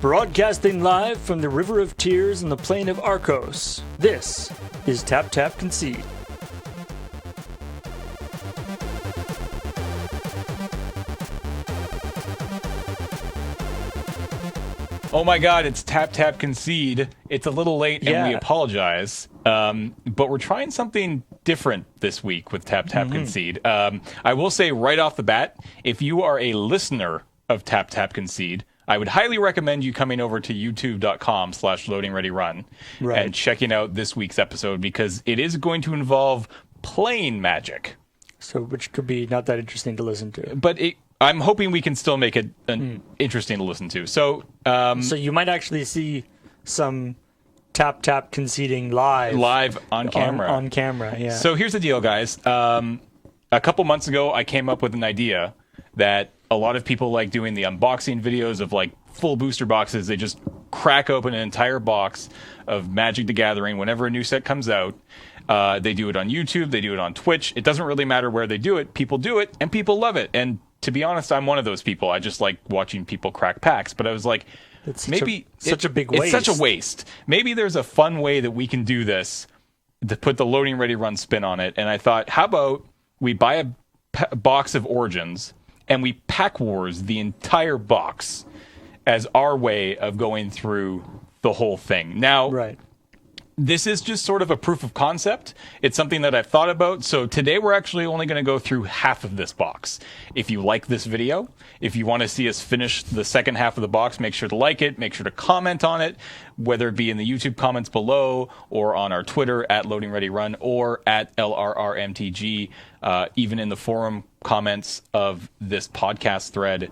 Broadcasting live from the River of Tears and the plain of Arcos, this is Tap Tap Concede. Oh my god, it's Tap Tap Concede. It's a little late and we apologize. But we're trying something different this week with Tap Tap Concede. I will say right off the bat, if you are a listener of Tap Tap Concede, I would highly recommend you coming over to youtube.com/LoadingReadyRun and checking out this week's episode because it is going to involve playing Magic. So, which could be not that interesting to listen to. But I'm hoping we can still make it interesting to listen to. So you might actually see some Tap Tap conceding live on camera. On camera, yeah. So here's the deal, guys. A couple months ago, I came up with an idea that a lot of people like doing the unboxing videos of like full booster boxes. They just crack open an entire box of Magic the Gathering whenever a new set comes out. They do it on YouTube. They do it on Twitch. It doesn't really matter where they do it. People do it, and people love it. And to be honest, I'm one of those people. I just like watching people crack packs. But I was like, maybe such a big waste. It's such a waste. Maybe there's a fun way that we can do this to put the Loading Ready Run spin on it. And I thought, how about we buy a box of Origins and we pack wars the entire box as our way of going through the whole thing. Now, this is just sort of a proof of concept. It's something that I've thought about. So today we're actually only going to go through half of this box. If you like this video, if you want to see us finish the second half of the box, make sure to like it, make sure to comment on it, whether it be in the YouTube comments below or on our Twitter at LoadingReadyRun or at LRRMTG, even in the forum comments of this podcast thread.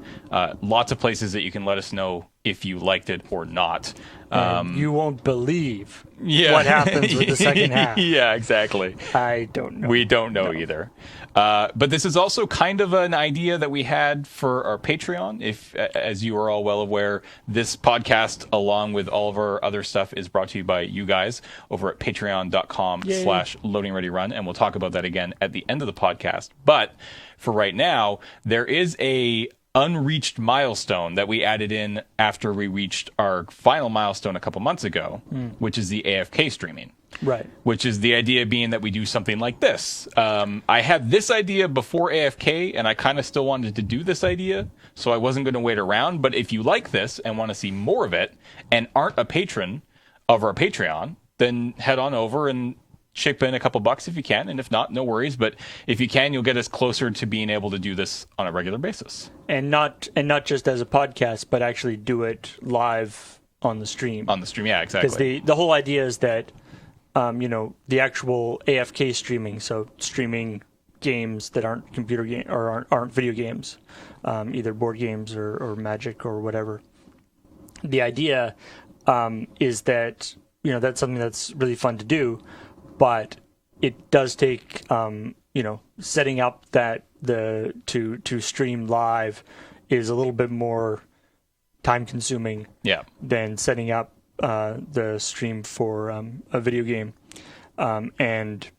Lots of places that you can let us know if you liked it or not. You won't believe what happens with the second half. Yeah, exactly. I don't know. We don't know either. But this is also kind of an idea that we had for our Patreon. If, as you are all well aware, this podcast, along with all of our other stuff, is brought to you by you guys over at patreon.com/LoadingReadyRun. And we'll talk about that again at the end of the podcast. But for right now, there is a unreached milestone that we added in after we reached our final milestone a couple months ago, which is the AFK streaming. Right. Which is the idea being that we do something like this. I had this idea before AFK, and I kind of still wanted to do this idea, so I wasn't going to wait around. But if you like this and want to see more of it and aren't a patron of our Patreon, then head on over and chip in a couple bucks if you can, and if not, no worries. But if you can, you'll get us closer to being able to do this on a regular basis, and not just as a podcast, but actually do it live on the stream. On the stream, yeah, exactly. Because the whole idea is that the actual AFK streaming, so streaming games that aren't computer game or aren't video games, either board games or Magic or whatever. The idea is that that's something that's really fun to do. But it does take, setting up that to stream live is a little bit more time consuming than setting up the stream for a video game. And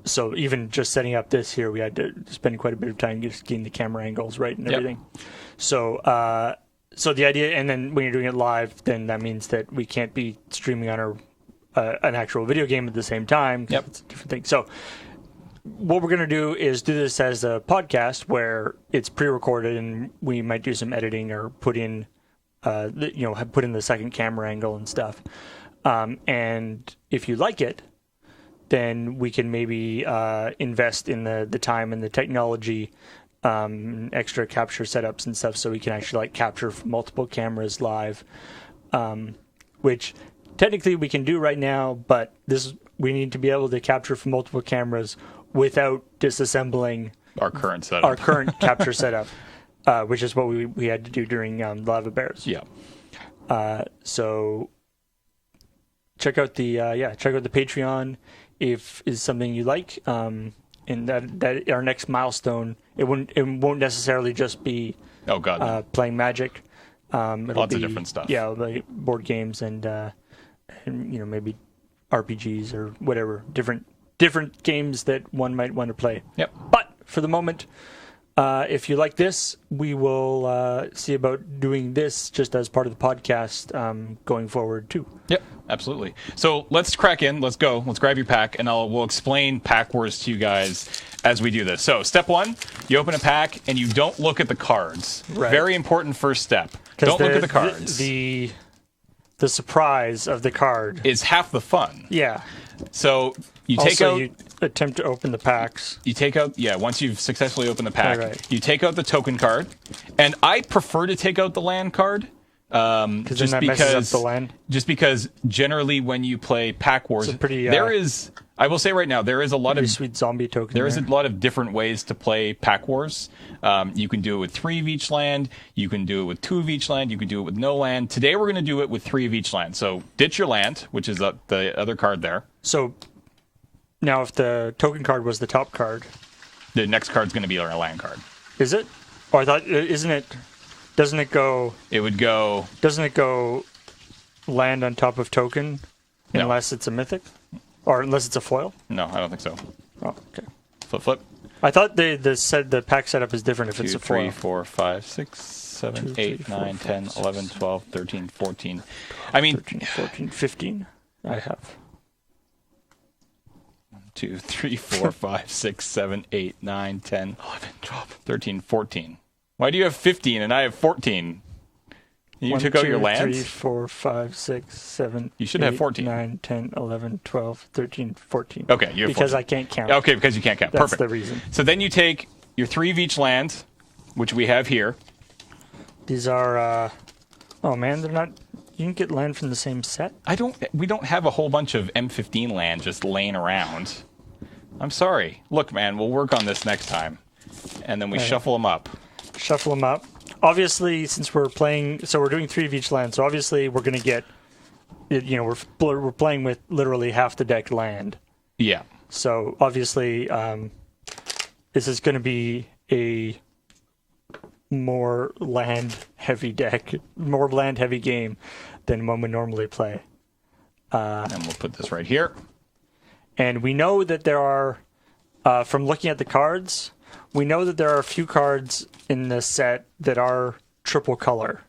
so even just setting up this here, we had to spend quite a bit of time just getting the camera angles right and everything. So the idea, and then when you're doing it live, then that means that we can't be streaming on our an actual video game at the same time. It's a different thing. So what we're going to do is do this as a podcast where it's pre-recorded and we might do some editing or put in the second camera angle and stuff. And if you like it, then we can maybe invest in the time and the technology, extra capture setups and stuff, so we can actually capture multiple cameras live, which technically we can do right now, but we need to be able to capture from multiple cameras without disassembling our current setup, capture setup, which is what we had to do during Lava Bears. Yeah. So check out the Patreon if it's something you like. And that our next milestone, it won't necessarily just be playing Magic. Lots of different stuff. Yeah, like board games and maybe RPGs or whatever, different games that one might want to play. Yep. But for the moment, If you like this, we will see about doing this just as part of the podcast going forward too. Yep, absolutely. So let's crack in. Let's go. Let's grab your pack, and we'll explain Pack Wars to you guys as we do this. So step one, you open a pack, and you don't look at the cards. Right. Very important first step. Don't look at the cards. The surprise of the card is half the fun. Yeah. So you take out. You attempt to open the packs. You take out, once you've successfully opened the pack, right. You take out the token card. And I prefer to take out the land card. Just messes up the land. Just because generally when you play Pack Wars, there is, I will say right now, there is a lot of sweet zombie token. There is a lot of different ways to play Pack Wars. You can do it with 3 of each land. You can do it with 2 of each land. You can do it with no land. Today we're going to do it with 3 of each land. So ditch your land, which is the other card there. So now if the token card was the top card, the next card's going to be our land card. Is it? Oh, I thought, isn't it? Doesn't it go? It would go. Doesn't it go land on top of token unless it's a mythic? Or unless it's a foil? No, I don't think so. Oh, okay. Flip. I thought they said the pack setup is different if it's a foil. 2, 3, 4, 5, 6, 7, 8, 9, 10, 11, 12, 13, 14. I mean, 13, 14, 15. I have. 2, 3, 4, 5, 6, 7, 8, 9, 10, 11, 12, 13, 14. Why do you have 15 and I have 14? You took out your lands? 3, 4, 5, 6, 7. You should have 14. 9, 10, 11, 12, 13, 14. Okay, you have 14. Because I can't count. Okay, because you can't count. That's Perfect. the reason. So then you take your 3 of each land, which we have here. These are, oh man, they're not, you can get land from the same set? We don't have a whole bunch of M15 land just laying around. I'm sorry. Look, man, we'll work on this next time. And then we shuffle them up. Shuffle them up. Obviously, since we're playing, so we're doing 3 of each land, so obviously we're going to get, we're playing with literally half the deck land. Yeah. So obviously, this is going to be a more land-heavy deck, more land-heavy game than one we normally play. And we'll put this right here. And we know that there are, from looking at the cards, we know that there are a few cards in this set that are triple color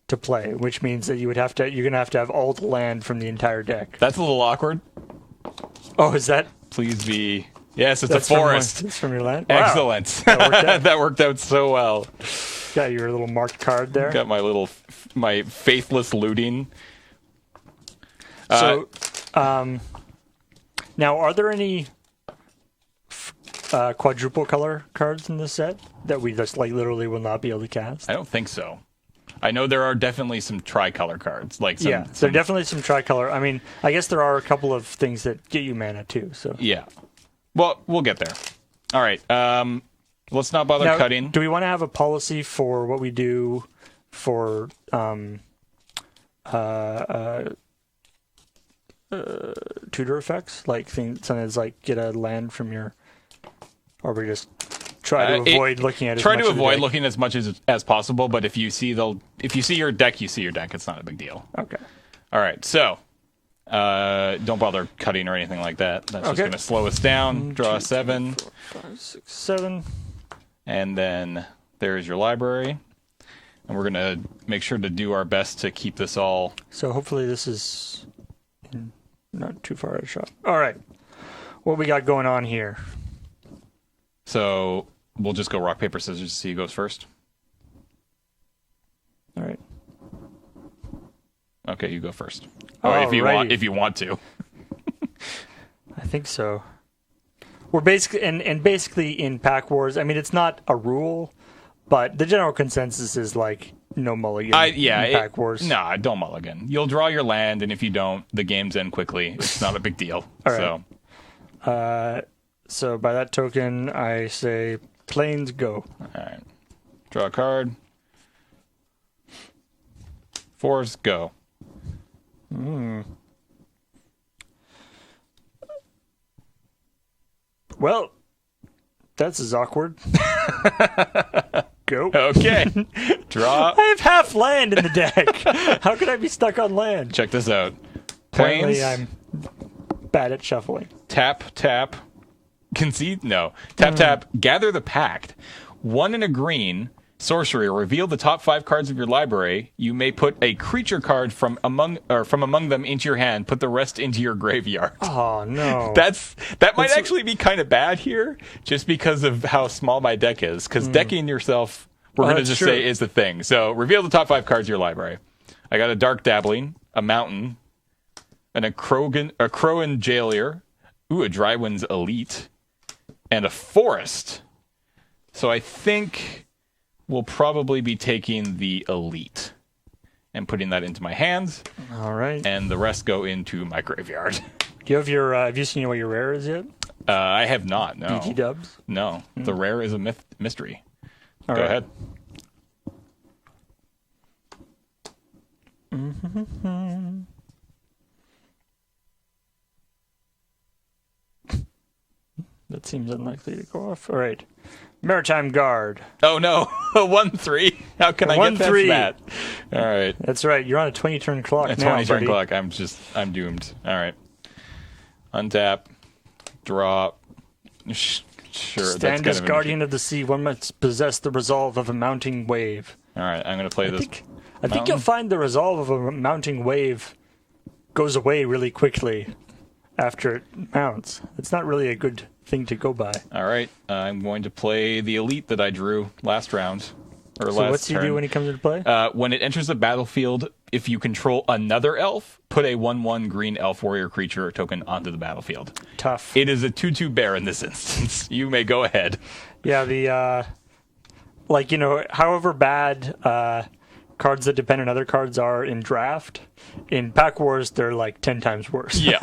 to play, which means that you're going to have all the land from the entire deck. That's a little awkward. Oh, is that? Please be. Yes, it's a forest. It's from your land? Excellent. Wow. That worked out so well. Got your little marked card there. Got my faithless looting. So, now, are there any quadruple color cards in this set that we just literally will not be able to cast? I don't think so. I know there are definitely some tricolor cards. There are definitely some tricolor. I mean, I guess there are a couple of things that get you mana too. So yeah. Well, we'll get there. All right. Let's not bother cutting. Do we want to have a policy for what we do for tutor effects, like something that's like get a land from your, or we just try to avoid looking at it. Try to avoid looking as much as possible. But if you see your deck, you see your deck. It's not a big deal. Okay. All right. So don't bother cutting or anything like that. That's just going to slow us down. Draw 7. 4, 5, 6, 7. And then there's your library. And we're going to make sure to do our best to keep this all. So hopefully this is not too far out of shot. All right. What we got going on here? So we'll just go rock, paper, scissors to see who goes first. All right. Okay, you go first. If you want to. I think so. We're basically in Pack Wars. I mean, it's not a rule, but the general consensus is like no mulligan in Pack Wars. Nah, don't mulligan. You'll draw your land, and if you don't, the game's end quickly. It's not a big deal. All right. So by that token, I say planes go. All right. Draw a card. 4s go. Well, that's as awkward. Go. Okay. Draw. I have half land in the deck. How could I be stuck on land? Check this out. Apparently, Planes. I'm bad at shuffling. Tap, tap. Concede? No. Tap, tap. Gather the Pact. 1 and a green. Sorcery, reveal the top 5 cards of your library. You may put a creature card from among them into your hand. Put the rest into your graveyard. Oh no. That might actually be kind of bad here, just because of how small my deck is. Because decking yourself, we're going to just say, is the thing. So reveal the top 5 cards of your library. I got a Dark Dabbling, a Mountain, and a Crowan Jailier, a Drywind's Elite, and a Forest. So I think we'll probably be taking the Elite and putting that into my hands. All right. And the rest go into my graveyard. Do you have your? Have you seen what your rare is yet? I have not. No. BT dubs. No. The rare is a mystery. All go right. ahead. That seems unlikely to go off. All right. Maritime Guard. Oh no, 1-3. How can I get past that? All right. That's right. You're on a 20-turn clock A now, 20-turn clock. I'm doomed. All right. Untap. Drop. Sure. Stand as Guardian of the Sea. One must possess the resolve of a mounting wave. All right. I'm going to play this. I think you'll find the resolve of a mounting wave goes away really quickly after it mounts. It's not really a good thing to go by. All right. I'm going to play the Elite that I drew last round. So what's he do when he comes into play? When it enters the battlefield, if you control another elf, put a 1/1 green elf warrior creature token onto the battlefield. Tough. It is a 2/2 bear in this instance. You may go ahead. Yeah, the however bad cards that depend on other cards are in draft, in Pack Wars they're like 10 times worse. Yeah.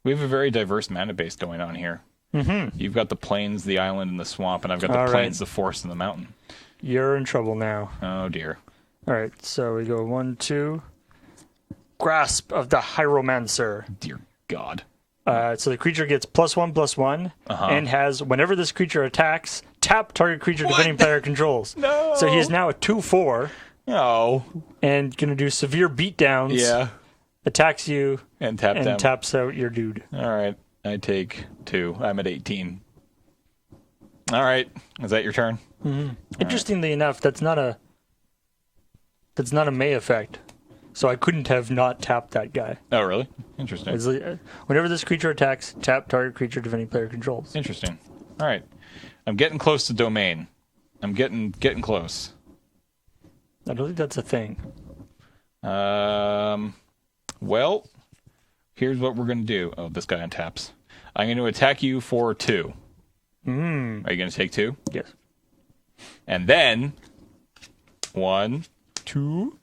We have a very diverse mana base going on here. Mm-hmm. You've got the plains, the island, and the swamp, and I've got the plains, the forest, and the mountain. You're in trouble now. Oh, dear. All right, so we go 1, 2. Grasp of the Hieromancer. Dear God. So the creature gets +1/+1 and has, whenever this creature attacks, tap target creature defending player controls. No. So he is now a 2/4. Oh. And going to do severe beatdowns. Yeah. Attacks you. And taps out your dude. All right. I take 2. I'm at 18. All right. Is that your turn? Mm-hmm. Interestingly enough, that's not a May effect. So I couldn't have not tapped that guy. Oh, really? Interesting. Whenever this creature attacks, tap target creature defending player controls. Interesting. All right. I'm getting close to domain. I'm getting close. I don't think that's a thing. Well, here's what we're going to do. Oh, this guy untaps. I'm going to attack you for 2. Are you going to take 2? Yes. And then 1, 2,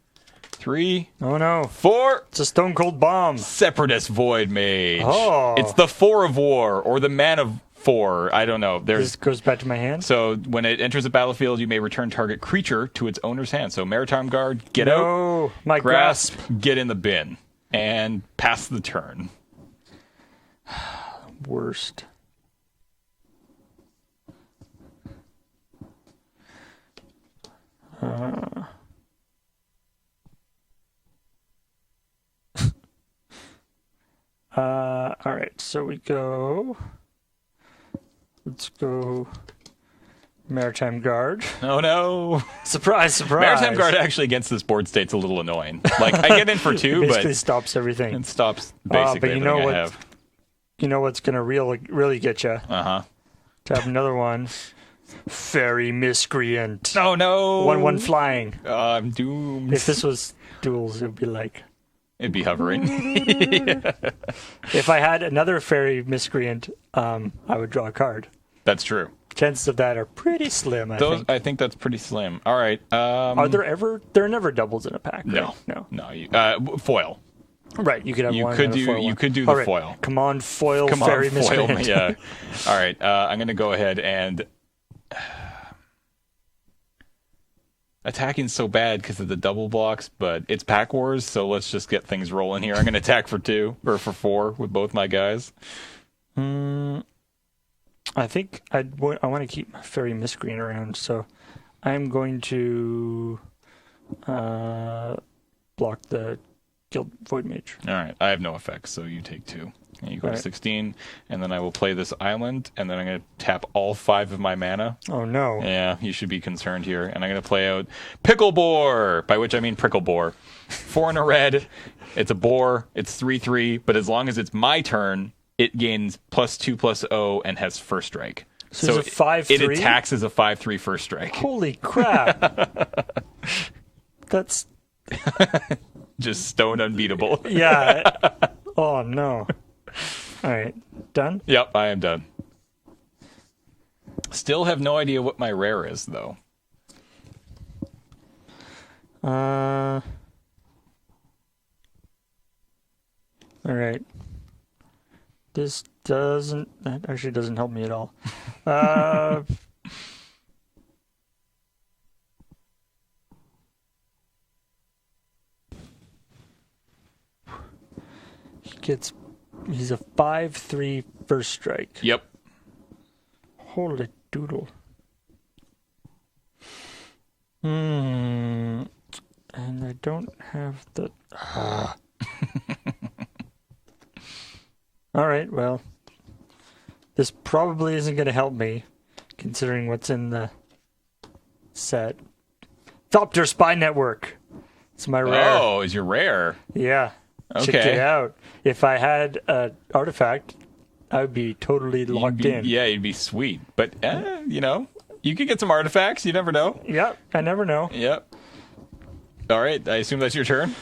3. Oh no. 4. It's a stone cold bomb. Separatist Void Mage. Oh. It's the 4 of War, or the Man of 4. I don't know. This goes back to my hand. So when it enters the battlefield, you may return target creature to its owner's hand. So Maritime Guard, get out. My grasp. Get in the bin. And pass the turn. Worst. All right, so we go. Let's go. Maritime Guard. Oh no! Surprise, surprise! Maritime Guard actually against this board state's a little annoying. Like I get in for 2, it but basically stops everything. It stops basically but everything I have. You know what's gonna really get you? Tap another one. Fairy Miscreant. Oh no! 1/1 flying. I'm doomed. If this was duels, it would be like. It'd be hovering. If I had another Fairy Miscreant, I would draw a card. That's true. Chances of that are pretty slim, I think. I think that's pretty slim. All right. Are there ever... There are never doubles in a pack, right? No. Foil. Right, you could have one. You could do the foil. Come on, foil Fairy Miscreant. Yeah. All right. I'm going to go ahead and... Attacking's so bad because of the double blocks, but it's Pack Wars, so let's just get things rolling here. I'm going to attack for 2 or for 4 with both my guys. I think I want to keep my Fairy Miscreant around, so I'm going to block the Guild Void Mage. All right. I have no effects, so you take 2. And you go to Right. 16, and then I will play this island, and then I'm going to tap all 5 of my mana. Oh, no. Yeah, you should be concerned here. And I'm going to play out Prickleboar, by which I mean Prickleboar. 4 and a red. It's a boar. It's 3/3, but as long as it's my turn, it gains +2/+0 and has first strike. So it's a 5/3? It attacks as a 5/3 first strike. Holy crap. That's... Just stone unbeatable. Yeah. Oh, no. All right. Done? Yep, I am done. Still have no idea what my rare is, though. All right. This doesn't... That actually doesn't help me at all. He's a 5/3 first strike. Yep. Holy doodle. And I don't have the... All right, well, this probably isn't going to help me, considering what's in the set. Thopter Spy Network. It's my rare. Oh, is your rare? Yeah. Okay. Check it out. If I had an artifact, I would be totally locked in. Yeah, you'd be sweet. But, you know, you could get some artifacts. You never know. Yep, I never know. Yep. All right, I assume that's your turn?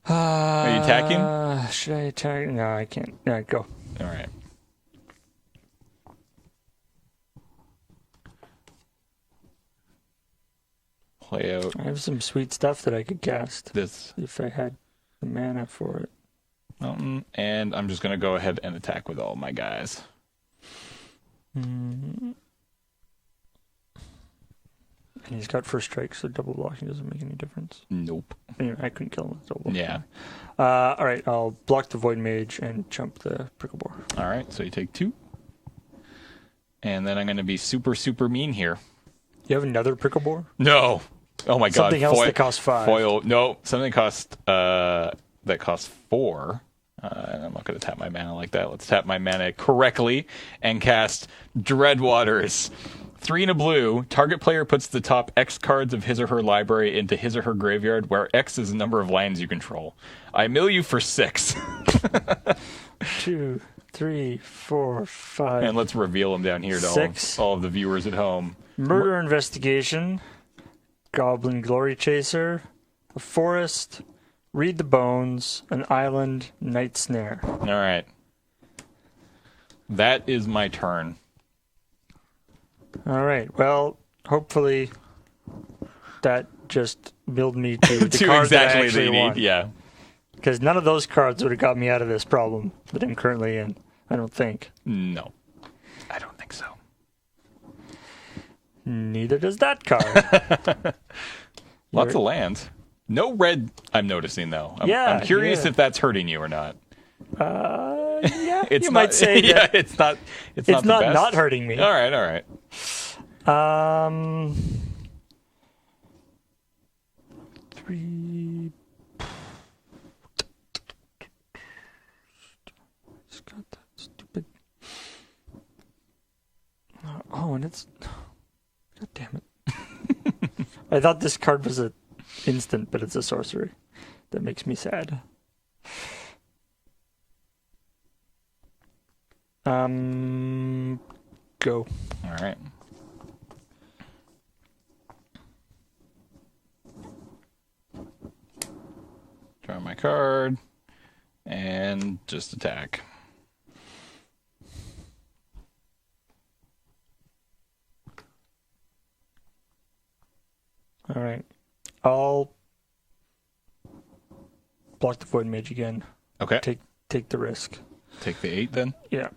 Are you attacking? Should I attack? No, I can't. Yeah, go. All right. Play out I have some sweet stuff that I could cast this if I had the mana for it. mountain, and I'm just going to go ahead and attack with all my guys. And he's got first strike, so double blocking doesn't make any difference. Nope. Anyway, I couldn't kill him with double blocking. Yeah. All right, I'll block the Void Mage and jump the Prickleboar. All right, so you take 2. And then I'm going to be super, super mean here. You have another Prickleboar? No. Oh my god. Something else that costs 5. Foil. No, something that costs 4. And I'm not going to tap my mana like that. Let's tap my mana correctly and cast Dreadwaters. 3 and a blue. Target player puts the top X cards of his or her library into his or her graveyard, where X is the number of lands you control. I mill you for 6. 2, 3, 4, 5. And let's reveal them down here to 6. all of the viewers at home. Murder Investigation, Goblin Glory Chaser, a Forest, Read the Bones, an Island, Night Snare. All right. That is my turn. All right. Well, hopefully that just milled me to the To card that I exactly actually that you want. need. Yeah. Because none of those cards would have got me out of this problem that I'm currently in. I don't think. No. I don't think so. Neither does that card. Lots of lands. No red, I'm noticing, though. I'm curious if that's hurting you or not. Yeah, It's you not, might say yeah, that. it's not It's the not best. not hurting me. All right, all right. 3. It's got that stupid. Oh, and it's. God damn it. I thought this card was an instant, but it's a sorcery. That makes me sad. Go. All right. Draw my card and just attack. All right. I'll block the Void Mage again. Okay. Take the risk. Take the 8 then. Yeah.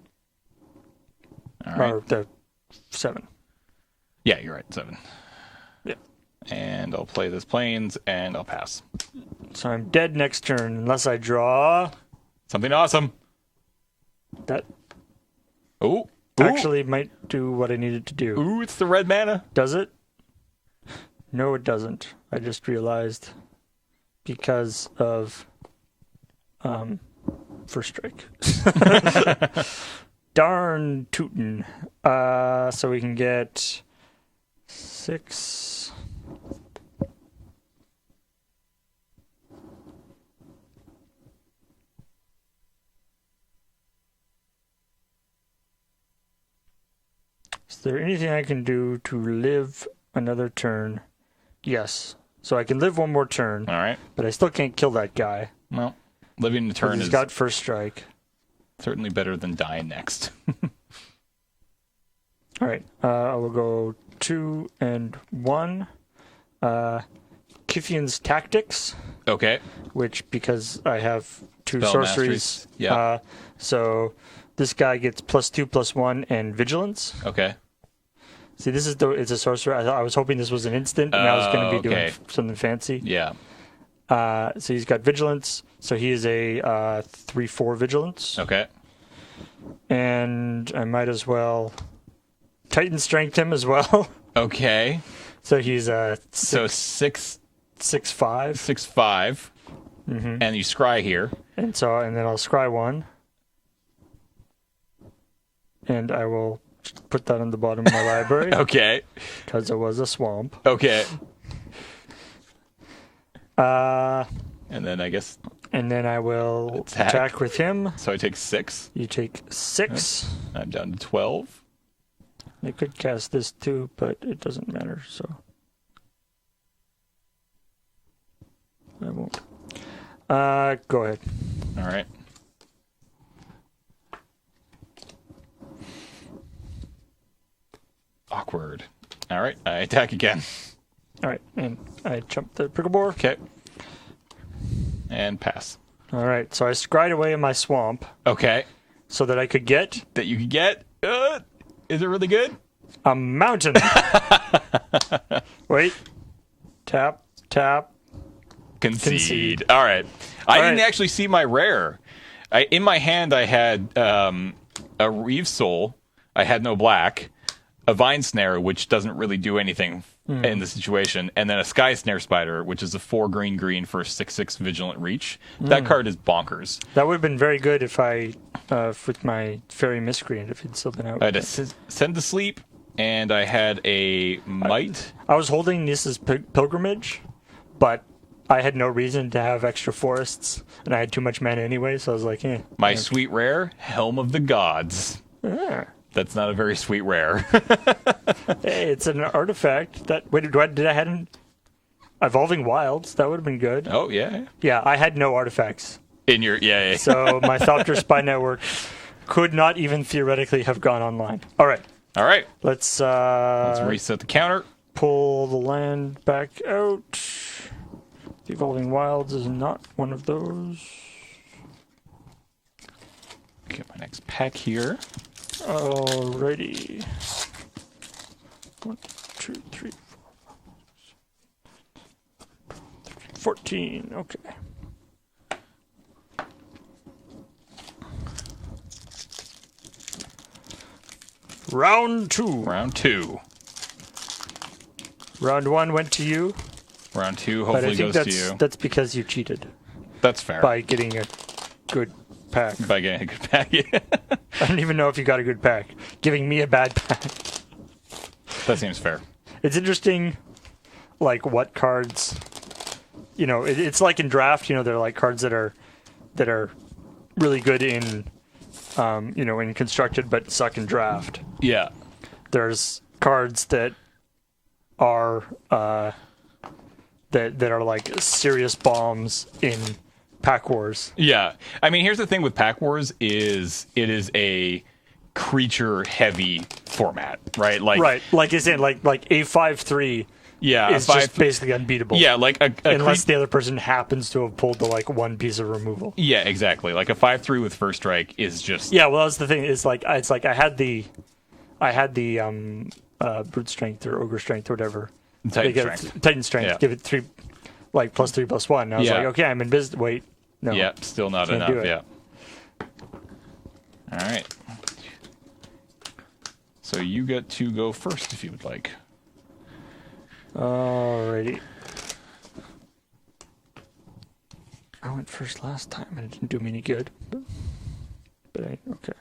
All right. Or the 7. Yeah, you're right. 7. Yeah. And I'll play this plains and I'll pass. So I'm dead next turn unless I draw Something awesome. that. Ooh. Actually might do what I needed to do. Ooh, it's the red mana. Does it? No, it doesn't. I just realized because of first strike. Darn tootin'. So we can get 6. Is there anything I can do to live another turn? Yes. So I can live one more turn. All right. But I still can't kill that guy. Well, living the turn He's is got first strike. certainly better than dying next. All right. I will go 2 and 1. Kithian's Tactics, Okay. which because I have 2 Spell sorceries. masteries. Yeah. So this guy gets +2/+1 and Vigilance. Okay. See, this is it's a sorcerer. I was hoping this was an instant, and I was going to be doing something fancy. Yeah. So he's got Vigilance. So he is a 3/4 Vigilance. Okay. And I might as well Titan Strength him as well. Okay. So he's a 6'5". 6'5", And you scry here. and then I'll scry 1, and I will put that on the bottom of my library Okay. because it was a swamp. Okay. And then I guess then I will attack with him. so I take 6. You take 6. I'm down to 12. I could cast this too, but it doesn't matter, so I won't. Go ahead. All right. Awkward. All right. I attack again. All right, and I jump the Prickleboar. Okay. And pass. All right, so I scried away in my swamp Okay. so that I could get That you can get. Is it really good? a mountain. Wait. Tap, tap. Concede. All right. I didn't actually see my rare. In my hand, I had a Reeve Soul. I had no black. A Vine Snare, which doesn't really do anything in the situation. And then a Sky Snare Spider, which is a 4 green for a 6/6 Vigilant Reach. That card is bonkers. That would have been very good if I, with my Fairy Miscreant, if it'd still been out. I had a Send to Sleep, and I had a Might. I was holding this as Pilgrimage, but I had no reason to have extra forests, and I had too much mana anyway, so I was like, My sweet rare, Helm of the Gods. Yeah. That's not a very sweet rare. Hey, it's an artifact that. Wait, did I had an Evolving Wilds? That would have been good. Oh, yeah. Yeah, I had no artifacts. In your, yeah. So my Thopter Spy Network could not even theoretically have gone online. All right. All right. Let's Reset the counter. pull the land back out. The Evolving Wilds is not one of those. Get my next pack here. Alrighty. 1, 2, 3, 4, 14. Okay. Round 2. Round 2. Round 1 went to you. Round 2 But I hopefully think goes to you. that's because you cheated That's fair. by getting a good pack. By getting a good pack. Yeah. I don't even know if you got a good pack. Giving me a bad pack. That seems fair. It's interesting, like what cards. You know, it's like in draft. You know, there are like cards that are really good in, in constructed but suck in draft. Yeah. There's cards that are that are like serious bombs in Pack Wars. Yeah. I mean, here's the thing with Pack Wars is it is a creature heavy format, right? Like you're saying, like a 5/3 is just basically unbeatable. Yeah, like unless the other person happens to have pulled the like one piece of removal. Yeah, exactly. Like a 5/3 with first strike is just Yeah, well that's the thing. It's like I had the brute strength or ogre strength or whatever. Titan strength. Yeah. Give it 3 like +3/+1. And I was like, okay, I'm in business. Wait. No. Yeah, still not Can't enough. do it. Yeah. All right. So you get to go first if you would like. Alrighty. Oh, went first last time and it didn't do me any good. But okay.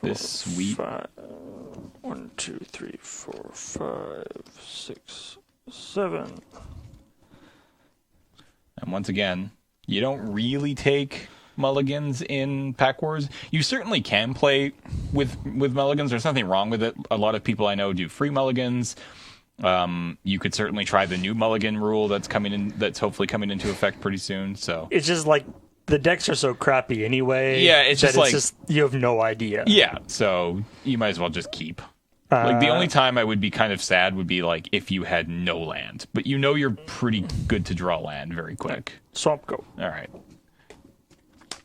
This sweet. 1, 2, 3, 4, 5, 6, 7. And once again, you don't really take mulligans in Pack Wars. You certainly can play with mulligans. There's nothing wrong with it. A lot of people I know do free mulligans. You could certainly try the new mulligan rule that's coming in. That's hopefully coming into effect pretty soon. So it's just like the decks are so crappy anyway. Yeah, it's just you have no idea. Yeah, so you might as well just keep. Like the only time I would be kind of sad would be like if you had no land, but you know you're pretty good to draw land very quick. Swamp go. All right.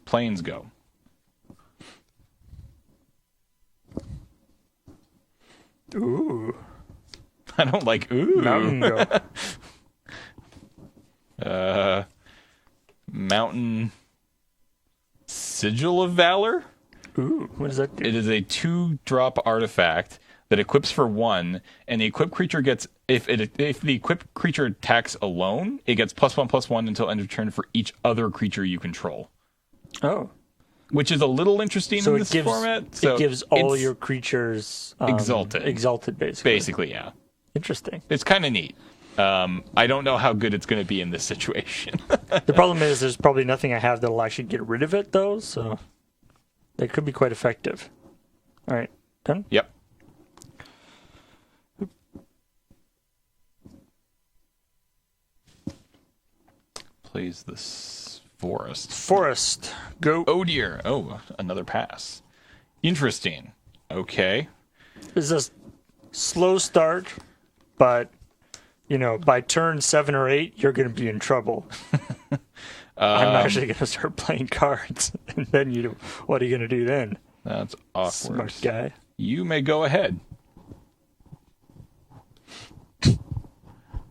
Plains go. Ooh. I don't like ooh. Mountain go. Mountain Sigil of Valor. Ooh, what does that do? It is a 2-drop artifact that equips for 1, and the equipped creature gets if the equipped creature attacks alone, it gets +1/+1 until end of turn for each other creature you control. Oh, which is a little interesting in this format. So it gives all your creatures exalted, basically. Basically, yeah. Interesting. It's kind of neat. I don't know how good it's going to be in this situation. The problem is there's probably nothing I have that'll actually get rid of it, though, so that could be quite effective. All right, done? Yep. Plays this forest. Forest, go. Oh, dear. Oh, another pass. Interesting. Okay. It's a slow start, but... by turn 7 or 8, you're going to be in trouble. I'm actually going to start playing cards. And then what are you going to do then? That's awkward. Smart guy. You may go ahead.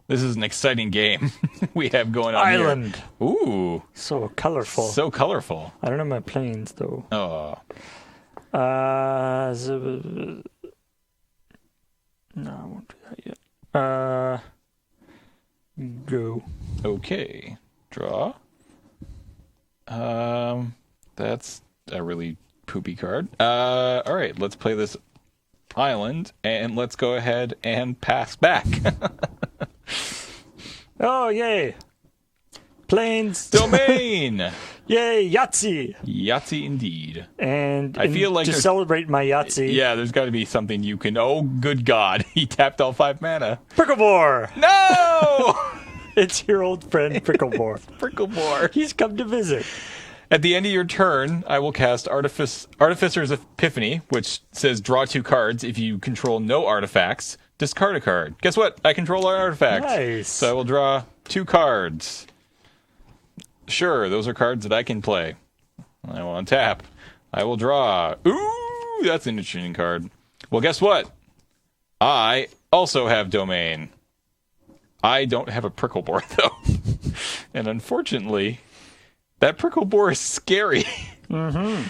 This is an exciting game we have going on Island. Here. Ooh. So colorful. So colorful. I don't know my planes, though. Oh. No, I won't do that yet. Go. Okay. Draw. That's a really poopy card. All right, let's play this island, and let's go ahead and pass back. Oh, yay. Planes. Domain. Yay, Yahtzee. Yahtzee indeed. And I feel like to celebrate my Yahtzee. Yeah, there's got to be something you can... Oh, good God. He tapped all 5 mana. Prickleboar. No! It's your old friend, Prickleboar. Prickleboar. He's come to visit. At the end of your turn, I will cast Artificer's Epiphany, which says draw 2 cards. If you control no artifacts, discard a card. Guess what? I control our artifacts. Nice. So I will draw 2 cards. Sure, those are cards that I can play. I will untap. I will draw. Ooh, that's an interesting card. Well, guess what? I also have Domain. I don't have a Prickleboar, though. And unfortunately, that Prickleboar is scary. Mm-hmm.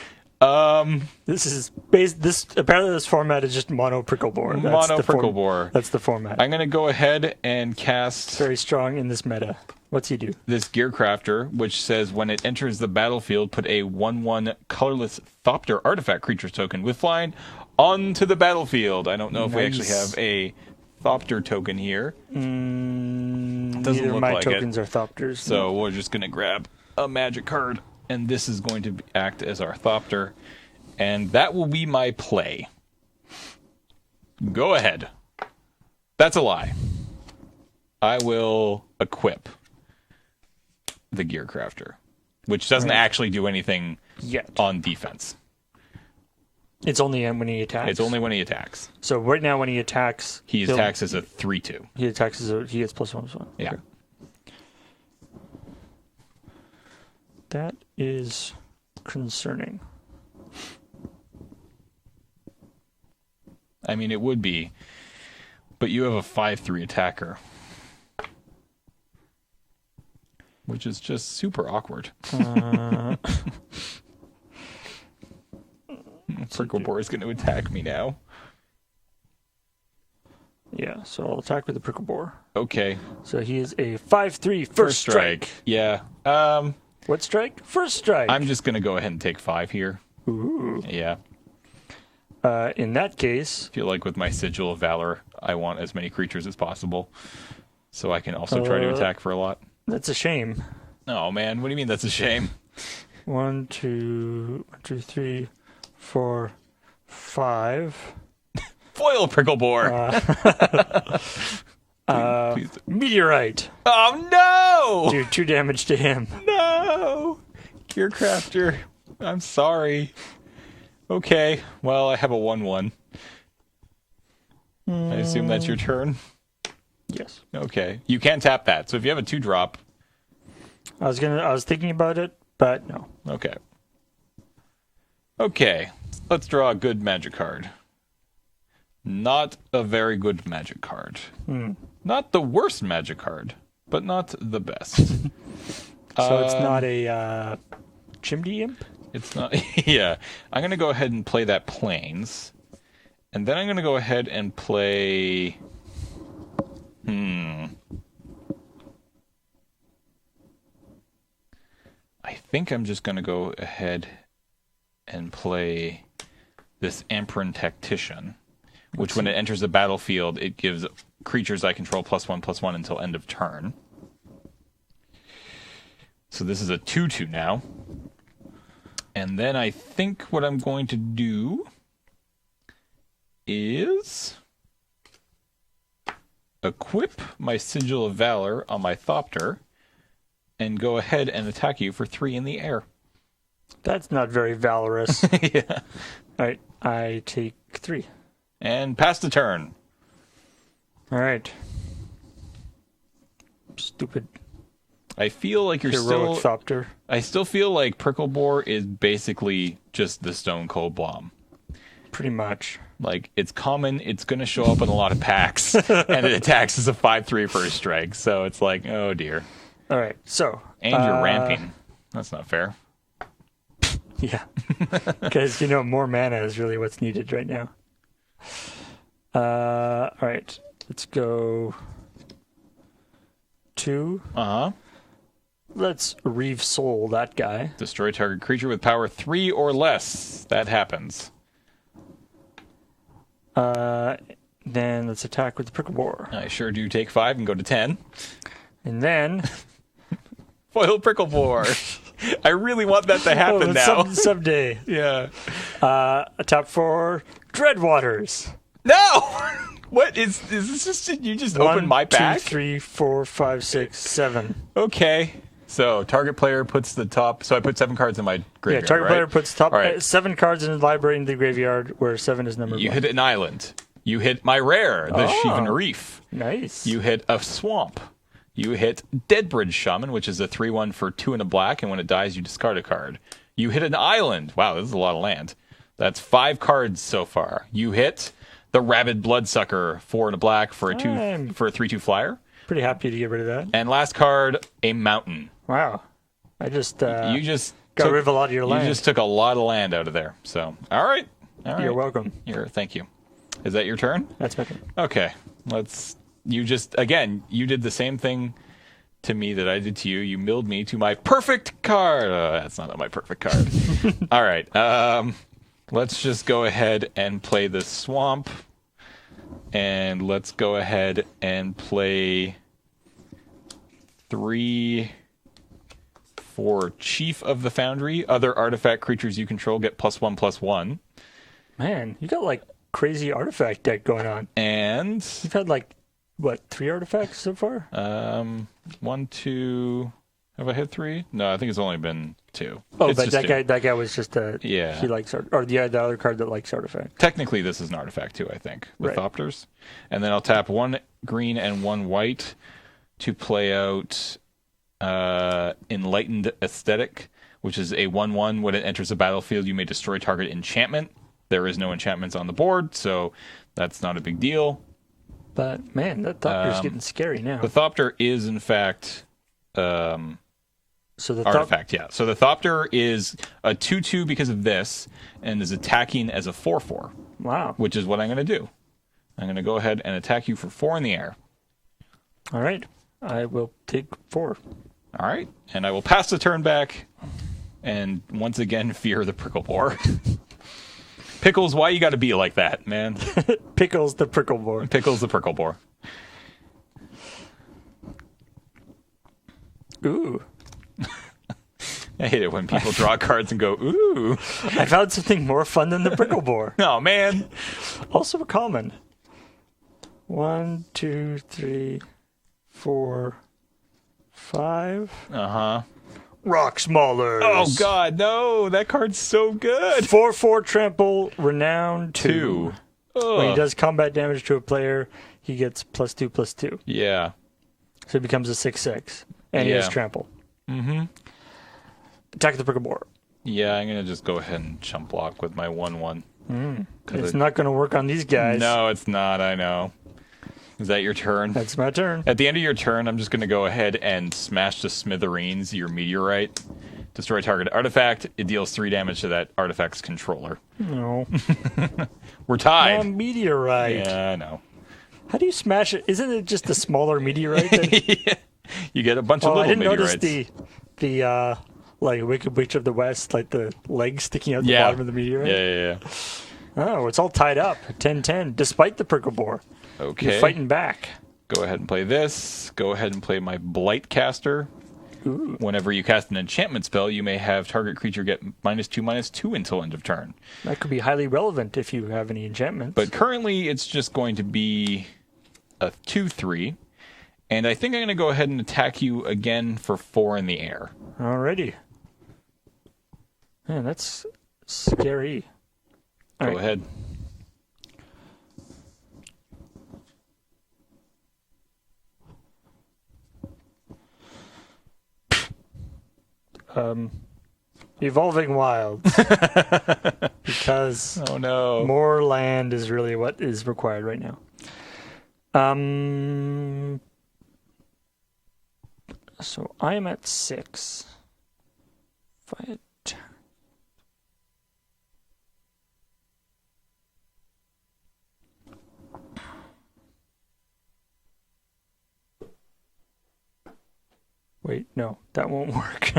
Apparently this format is just mono Prickleboar. Mono Prickleboar. That's the format. I'm going to go ahead and cast... It's very strong in this meta. What's he do? This Gearcrafter, which says when it enters the battlefield, put a 1/1 colorless Thopter artifact creature token with flying onto the battlefield. I don't know if we actually have a Thopter token here. Doesn't Neither look my like tokens it. are Thopters. So we're just going to grab a magic card, and this is going to act as our Thopter, and that will be my play. Go ahead. That's a lie. I will equip the Gearcrafter, which doesn't actually do anything yet on defense. It's only when he attacks. It's only when he attacks. So right now, when he attacks, He attacks as a 3/2. He attacks he gets +1/+1. Yeah. Okay. That is concerning. I mean, it would be, but you have a 5/3 attacker, which is just super awkward. Prickleboar is going to attack me now. Yeah, so I'll attack with the Prickleboar. Okay. So he is a 5/3 first strike. Yeah. What strike? First strike. I'm just going to go ahead and take 5 here. Ooh. Yeah. In that case... I feel like with my Sigil of Valor, I want as many creatures as possible. So I can also try to attack for a lot. That's a shame. Oh, man. What do you mean that's a shame? 1, 2, 3, 4, 5. Foil Prickleboar. Please. Meteorite. Oh, no! Do 2 damage to him. No! Gearcrafter. I'm sorry. Okay. Well, I have a 1/1. I assume that's your turn? Yes. Okay. You can tap that. So if you have a 2-drop... I was thinking about it, but no. Okay. Okay. Let's draw a good magic card. Not a very good magic card. Not the worst magic card, but not the best. So it's not a chimney imp? It's not. Yeah. I'm going to go ahead and play that Plains. And then I'm going to go ahead and play... I think I'm just going to go ahead and play this Emperor Tactician, which when it enters the battlefield, it gives creatures I control +1/+1 until end of turn. So this is a 2/2 now. And then I think what I'm going to do is equip my Sigil of Valor on my Thopter and go ahead and attack you for 3 in the air. That's not very valorous. Yeah. All right, I take 3. And pass the turn. All right. Stupid I feel like you're heroic still... Thopter. I still feel like Prickleboar is basically just the Stone Cold Bomb. Pretty much. Like, it's common, it's going to show up in a lot of packs, and it attacks as a 5/3 first strike, so it's like, oh dear. All right, so... And you're ramping. That's not fair. Yeah. Because, more mana is really what's needed right now. All right, let's go 2. Uh-huh. Let's Reeve Soul that guy. Destroy target creature with power 3 or less. That happens. Then let's attack with the Prickleboar. I sure do take 5 and go to 10. And then... Foil Prickleboar. I really want that to happen now. Someday. Yeah. Top 4, Dreadwaters. No! What is this? Just you just opened my pack? 2, 3, 4, 5, 6, 7. Okay. So target player puts the top. So I put 7 cards in my graveyard. Yeah, target player puts top right. 7 cards in the library in the graveyard, where 7 is number 1. You hit an island. You hit my rare, the Shivan Reef. Nice. You hit a swamp. You hit Deadbridge Shaman, which is a 3/1 for 2 and a black, and when it dies, you discard a card. You hit an island. Wow, this is a lot of land. That's 5 cards so far. You hit the Rabid Bloodsucker, 4 and a black for a 3/2 flyer. Pretty happy to get rid of that. And last card, a mountain. Wow. I just you just got rid of a lot of your land. You just took a lot of land out of there. So, all right. You're welcome. Thank you. Is that your turn? That's my turn. Okay. You did the same thing to me that I did to you. You milled me to my perfect card. That's not my perfect card. All right. Let's just go ahead and play the swamp. And let's go ahead and play 3 for Chief of the Foundry. Other artifact creatures you control get +1/+1. Man, you got crazy artifact deck going on. And you've had 3 artifacts so far? 1, 2. Have I hit 3? No, I think it's only been 2. Oh, but that guy was just yeah. He likes or the other card that likes artifact. Technically, this is an artifact too. I think the Thopters, and then I'll tap 1 green and 1 white to play out Enlightened Aesthetic, which is a 1/1. When it enters the battlefield, you may destroy target enchantment. There is no enchantments on the board, so that's not a big deal. But man, that Thopter's getting scary now. The Thopter is in fact. So the artifact, yeah. So the Thopter is a 2/2 because of this, and is attacking as a 4/4. Wow. Which is what I'm going to do. I'm going to go ahead and attack you for 4 in the air. All right. I will take 4. All right. And I will pass the turn back and once again fear the Prickleboar. Pickles, why you got to be like that, man? Pickles the Prickleboar. Pickles the Prickleboar. Ooh. I hate it when people draw cards and go, ooh. I found something more fun than the Prickleboar. Oh, man. Also a common. 1, 2, 3, 4, 5. Uh-huh. Rock Maulers. Oh, God, no. That card's so good. 4/4 trample, renown 2. 2. When he does combat damage to a player, he gets +2/+2. Yeah. So it becomes a 6/6. And he has trample. Mm-hmm. Attack the Prickleboar. Yeah, I'm going to just go ahead and chump block with my 1/1. It's not going to work on these guys. No, it's not. I know. Is that your turn? That's my turn. At the end of your turn, I'm just going to go ahead and smash to smithereens your meteorite. Destroy target artifact. It deals 3 damage to that artifact's controller. No. We're tied. Meteorite. Yeah, I know. How do you smash it? Isn't it just a smaller meteorite? Yeah. You get a bunch of little I didn't meteorites. notice the like Wicked Witch of the West, like the legs sticking out the Yeah. bottom of the meteorite. Yeah. Oh, it's all tied up. 10-10, despite the Prickleboar. Okay. You're fighting back. Go ahead and play this. Go ahead and play my Blightcaster. Ooh. Whenever you cast an enchantment spell, you may have target creature get -2/-2 until end of turn. That could be highly relevant if you have any enchantments. But currently, it's just going to be a 2/3. And I think I'm going to go ahead and attack you again for 4 in the air. Alrighty. Man, that's scary. Go ahead. Evolving Wilds. Because Oh, no. more land is really what is required right now. So I am at 6. If I attack. Wait, no, that won't work.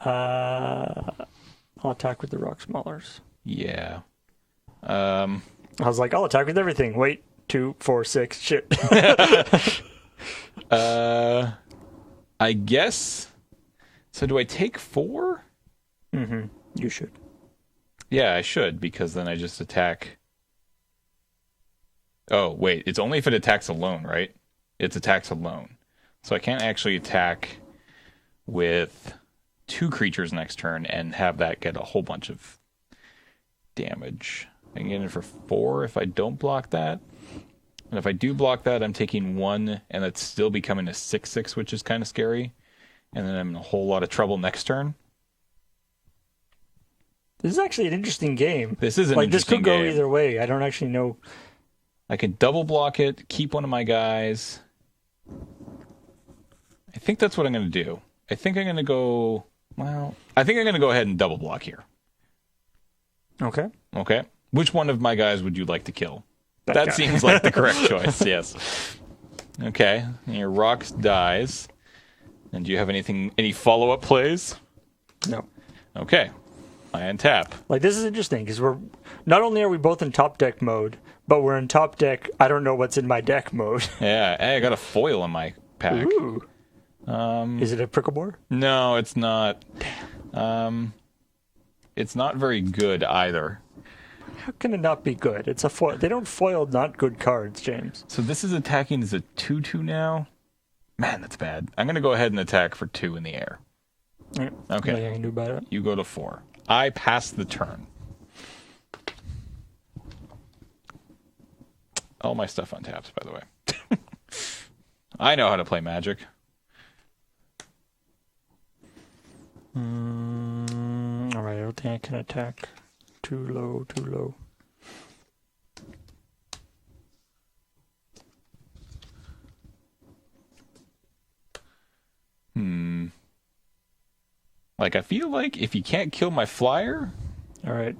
I'll attack with the Rock Maulers. Yeah. I was like, I'll attack with everything. Wait, 2, 4, 6, shit. I guess. So do I take 4? Mm-hmm. You should. Yeah, I should, because then I just attack. Oh, wait. It's only if it attacks alone, right? It's attacks alone. So I can't actually attack with 2 creatures next turn and have that get a whole bunch of damage. I can get it for 4 if I don't block that. And if I do block that, I'm taking 1, and that's still becoming a 6/6, which is kind of scary. And then I'm in a whole lot of trouble next turn. This is actually an interesting game. This is an Like, this interesting could go game. either way. I don't actually know. I can double block it, keep one of my guys. I think that's what I'm going to do. I think I'm going to go... Well, I think I'm going to go ahead and double block here. Okay. Okay? Which one of my guys would you like to kill? That That guy. seems like the correct choice, yes. Okay, and your Rocks dies. And do you have any follow-up plays? No. Okay. I untap. Like, this is interesting because we're not only are we both in top deck mode, but we're in top deck. I don't know what's in my deck mode. Yeah, hey, I got a foil in my pack. Ooh. Is it a Prickleboar? No, it's not. It's not very good either. How can it not be good? It's a foil. They don't foil not good cards, James. So this is attacking as a 2/2 now? Man, that's bad. I'm going to go ahead and attack for 2 in the air. Right. Okay. Nothing I can do about it. You go to 4. I pass the turn. All my stuff untaps, by the way. I know how to play Magic. All right, I don't think I can attack. Too low, too low. Like, I feel like if you can't kill my flyer... All right.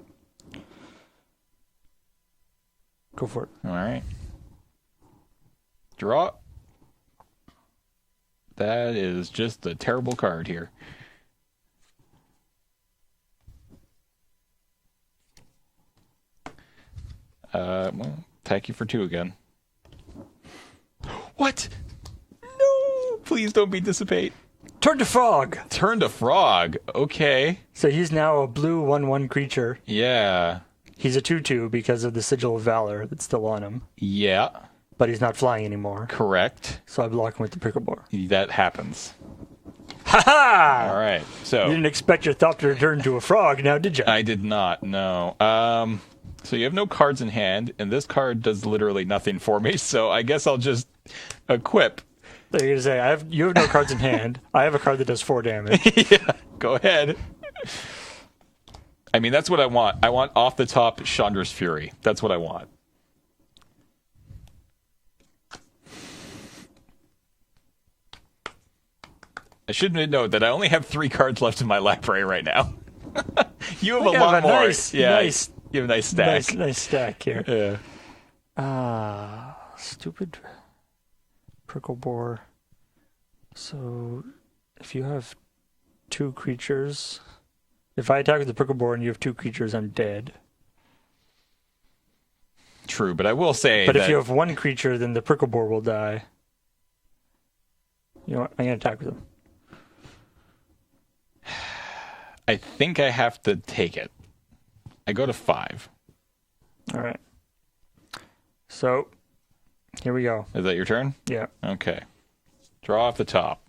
Go for it. All right. Draw. That is just a terrible card here. Well, attack you for 2 again. What? No! Please don't be dissipate. Turn to frog. Turn to frog. Okay. So he's now a blue 1/1 creature. Yeah. He's a 2/2 because of the Sigil of Valor that's still on him. Yeah. But he's not flying anymore. Correct. So I block him with the Prickleboar. That happens. Ha ha! All right. So You didn't expect your Thought to turn to a frog, now did you? I did not. No. So you have no cards in hand, and this card does literally nothing for me. So I guess I'll just equip. So you're gonna say you have no cards in hand. I have a card that does 4 damage. Yeah. Go ahead. I mean, that's what I want. I want off the top Chandra's Fury. That's what I want. I should note that I only have 3 cards left in my library right now. You have a lot more. Nice, yeah, nice, you have a nice stack. nice stack here. Yeah. Stupid Prickleboar. So, if you have 2 creatures, if I attack with the Prickleboar and you have 2 creatures, I'm dead. True, but I will say But that if you have 1 creature, then the Prickleboar will die. You know what? I'm going to attack with him. I think I have to take it. I go to 5. All right. So, here we go. Is that your turn? Yeah. Okay. Draw off the top.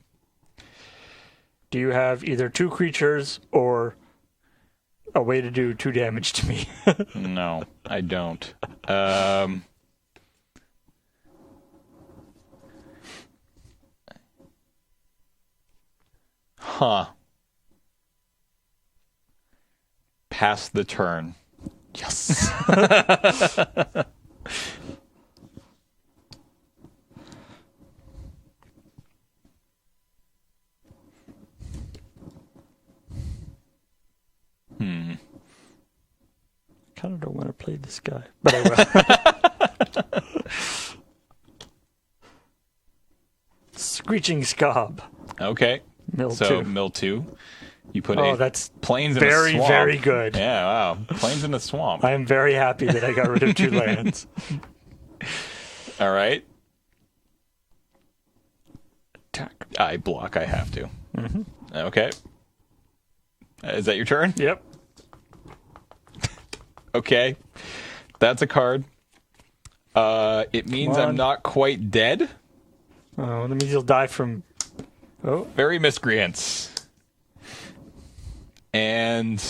Do you have either 2 creatures or a way to do 2 damage to me? No, I don't. Huh. Pass the turn. Yes. Kind of don't want to play this guy, but I will. Screeching Scob. Okay. Mill So 2. mill 2. You put That's plains in a very, swamp. very good. Yeah, wow. Plains in a swamp. I am very happy that I got rid of 2 lands. All right. Attack. I block. I have to. Mm-hmm. Okay. Is that your turn? Yep. Okay. That's a card. It means I'm not quite dead. Oh, that means you'll die from... Oh. Very miscreants. And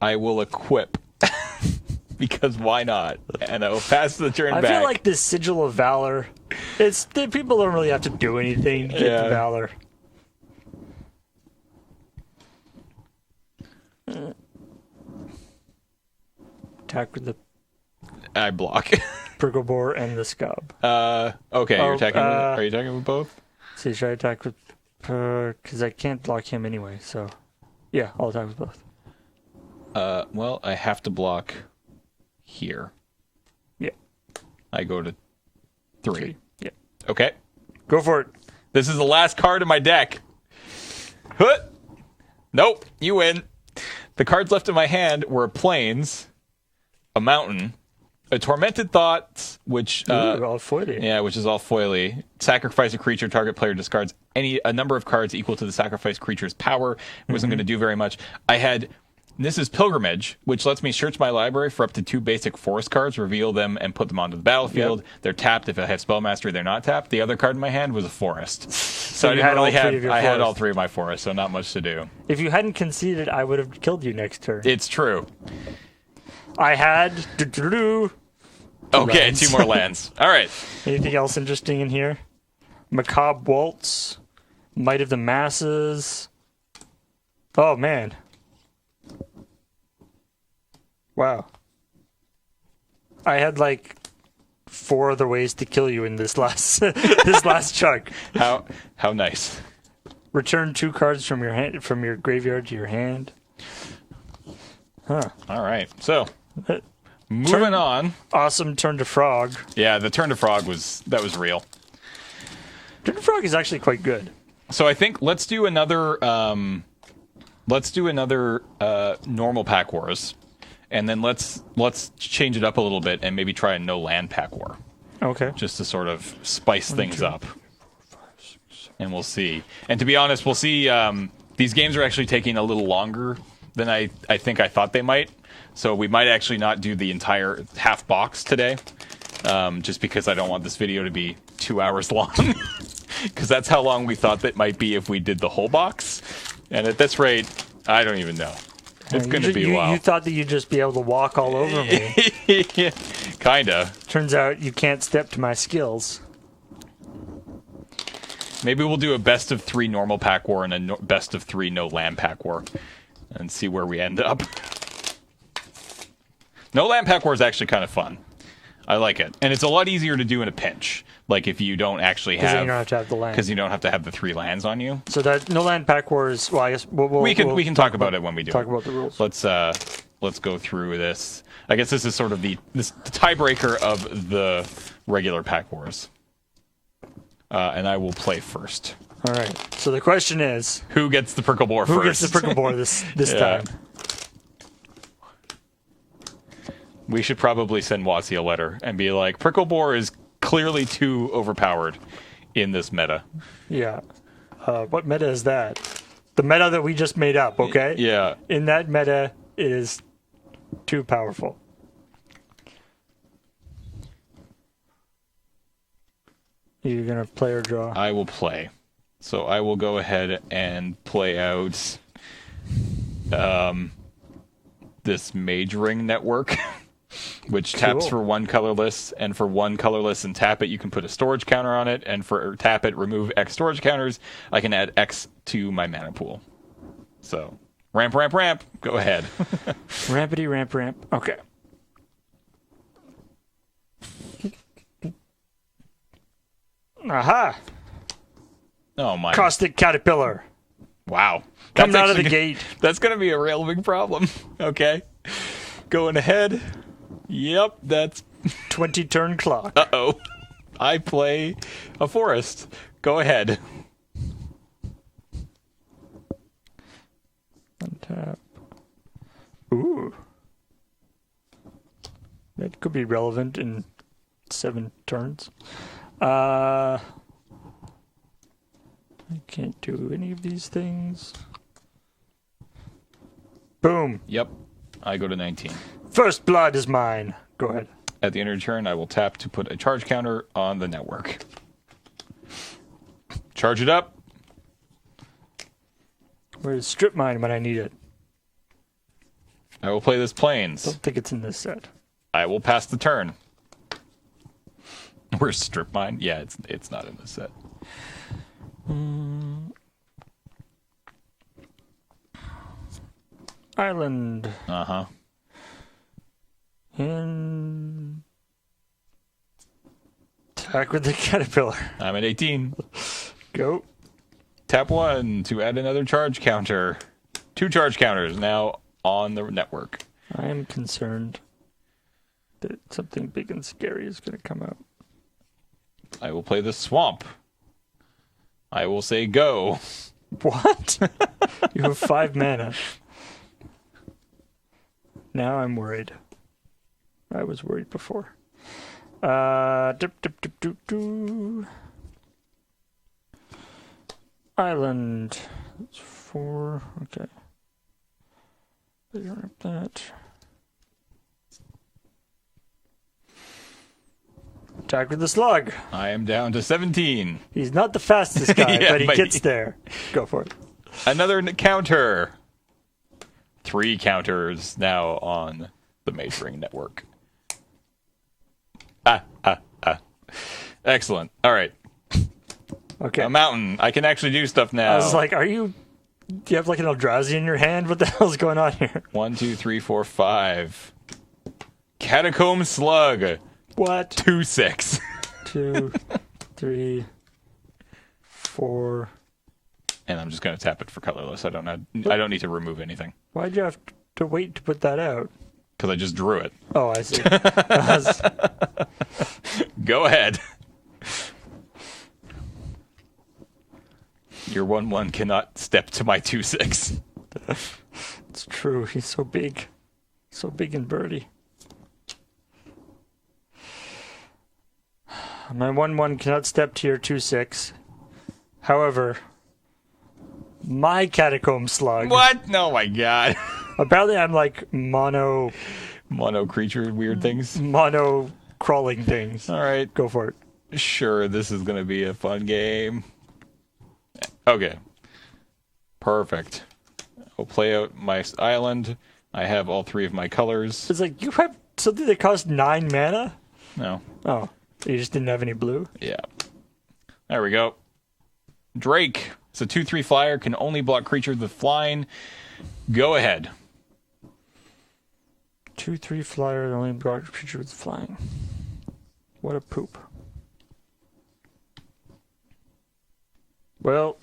I will equip. Because why not? And I will pass the turn back. I feel like this Sigil of Valor, people don't really have to do anything to get the Valor. Attack with the I block. Prickleboar and the Scob. Okay, you're attacking are you attacking with both? See, should I attack with... Because I can't block him anyway, so... Yeah, I'll attack with both. Well, I have to block here. Yeah. I go to 3. Yeah. Okay. Go for it. This is the last card in my deck. Hut. Nope, you win. The cards left in my hand were plains, a mountain, a tormented thought, which all foily. Yeah, which is all foily. Sacrifice a creature, target player discards a number of cards equal to the sacrificed creature's power. It wasn't going to do very much. I had This is Pilgrimage, which lets me search my library for up to 2 basic forest cards, reveal them, and put them onto the battlefield. Yep. They're tapped. If I have Spell Mastery, they're not tapped. The other card in my hand was a forest. So I had all 3 of my forests, so not much to do. If you hadn't conceded, I would have killed you next turn. It's true. I had... Okay, 2 more lands. All right. Anything else interesting in here? Macabre Waltz, Might of the Masses. Oh, man. Wow. I had like 4 other ways to kill you in this last chunk. How nice. Return 2 cards from your graveyard to your hand. Huh. All right. So, moving on. Awesome turn to frog. Yeah, the turn to frog was real. Driven Frog is actually quite good. So I think let's do another normal Pack Wars, and then let's change it up a little bit and maybe try a no land Pack War. Okay. Just to sort of spice things up. And we'll see. And to be honest, we'll see. These games are actually taking a little longer than I think I thought they might. So we might actually not do the entire half box today, just because I don't want this video to be 2 hours long. Because that's how long we thought that might be if we did the whole box. And at this rate, I don't even know. It's going to be a while. You thought that you'd just be able to walk all over me. Kinda. Turns out you can't step to my skills. Maybe we'll do a best of 3 normal Pack War and a best of 3 no land Pack War, and see where we end up. No land Pack War is actually kind of fun. I like it, and it's a lot easier to do in a pinch. Like if you don't actually have, because you don't have to have the land. Because you don't have to have the 3 lands on you. So that no land Pack War is. Well, I guess we can talk about it when we do. Talk about the rules. Let's go through this. I guess this is sort of the tiebreaker of the regular Pack Wars. And I will play first. All right. So the question is, who gets the Prickleboar first? Who gets the Prickleboar this time? We should probably send Watsy a letter and be like, Prickleboar is clearly too overpowered in this meta. Yeah. What meta is that? The meta that we just made up, okay? Yeah. In that meta, it is too powerful. You're going to play or draw? I will play. So I will go ahead and play out this Mage Ring network, which taps for 1 colorless, and for 1 colorless and tap it, you can put a storage counter on it, and for tap it, remove X storage counters, I can add X to my mana pool. So, ramp, go ahead. Rampity, ramp. Okay. Aha! Oh my! Caustic Caterpillar. Wow! Coming out of the gate. That's going to be a real big problem. Okay, going ahead. Yep, that's 20 turn clock. Uh-oh. I play a forest. Go ahead. Untap. Ooh. That could be relevant in 7 turns. I can't do any of these things. Boom. Yep. I go to 19. First blood is mine. Go ahead. At the end of turn, I will tap to put a charge counter on the network. Charge it up. Where's strip mine when I need it? I will play this Plains. Don't think it's in this set. I will pass the turn. Where's strip mine? Yeah, it's not in this set. Island. Uh-huh. And attack with the caterpillar. I'm at 18. Go. Tap 1 to add another charge counter. 2 charge counters now on the network. I am concerned that something big and scary is going to come out. I will play the swamp. I will say go. What? You have 5 mana. Now I'm worried. I was worried before. Island. That's 4. Okay. Bigger up that. Attack with the slug. I am down to 17. He's not the fastest guy, Yeah, but he gets there. Go for it. Another counter. 3 counters now on the Mage Ring network. Excellent. All right. Okay. A mountain. I can actually do stuff now. I was like, do you have like an Eldrazi in your hand? What the hell's going on here? 1, 2, 3, 4, 5. Catacomb Slug. What? 2/6. 2, 3, 4. And I'm just going to tap it for colorless. I don't need to remove anything. Why'd you have to wait to put that out? Because I just drew it. Oh, I see. Go ahead. Your 1/1 cannot step to my 2/6. It's true. He's so big. So big and birdy. My 1/1 cannot step to your 2/6. However, my catacomb slug. What? Oh my god. Apparently, I'm like mono Creature weird things. crawling things. All right. Go for it. Sure, this is going to be a fun game. Okay. Perfect. I'll play out my island. I have all 3 of my colors. It's like, you have something that costs 9 mana? No. Oh, you just didn't have any blue? Yeah. There we go. Drake. It's a 2/3 flyer. Can only block creatures with flying. Go ahead. 2/3 flyer, only block creature with flying. What a poop. Well,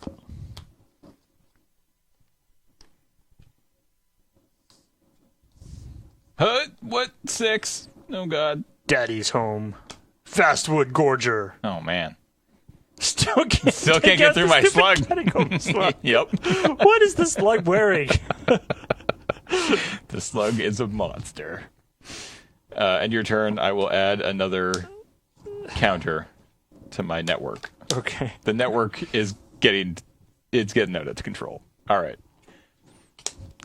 What? 6? Oh god. Daddy's home. Fastwood Gorger. Oh man. Still can't get through my slug. slug. Yep. What is the slug wearing? The slug is a monster. And your turn, I will add another counter to my network. Okay. The network is getting out of control. All right.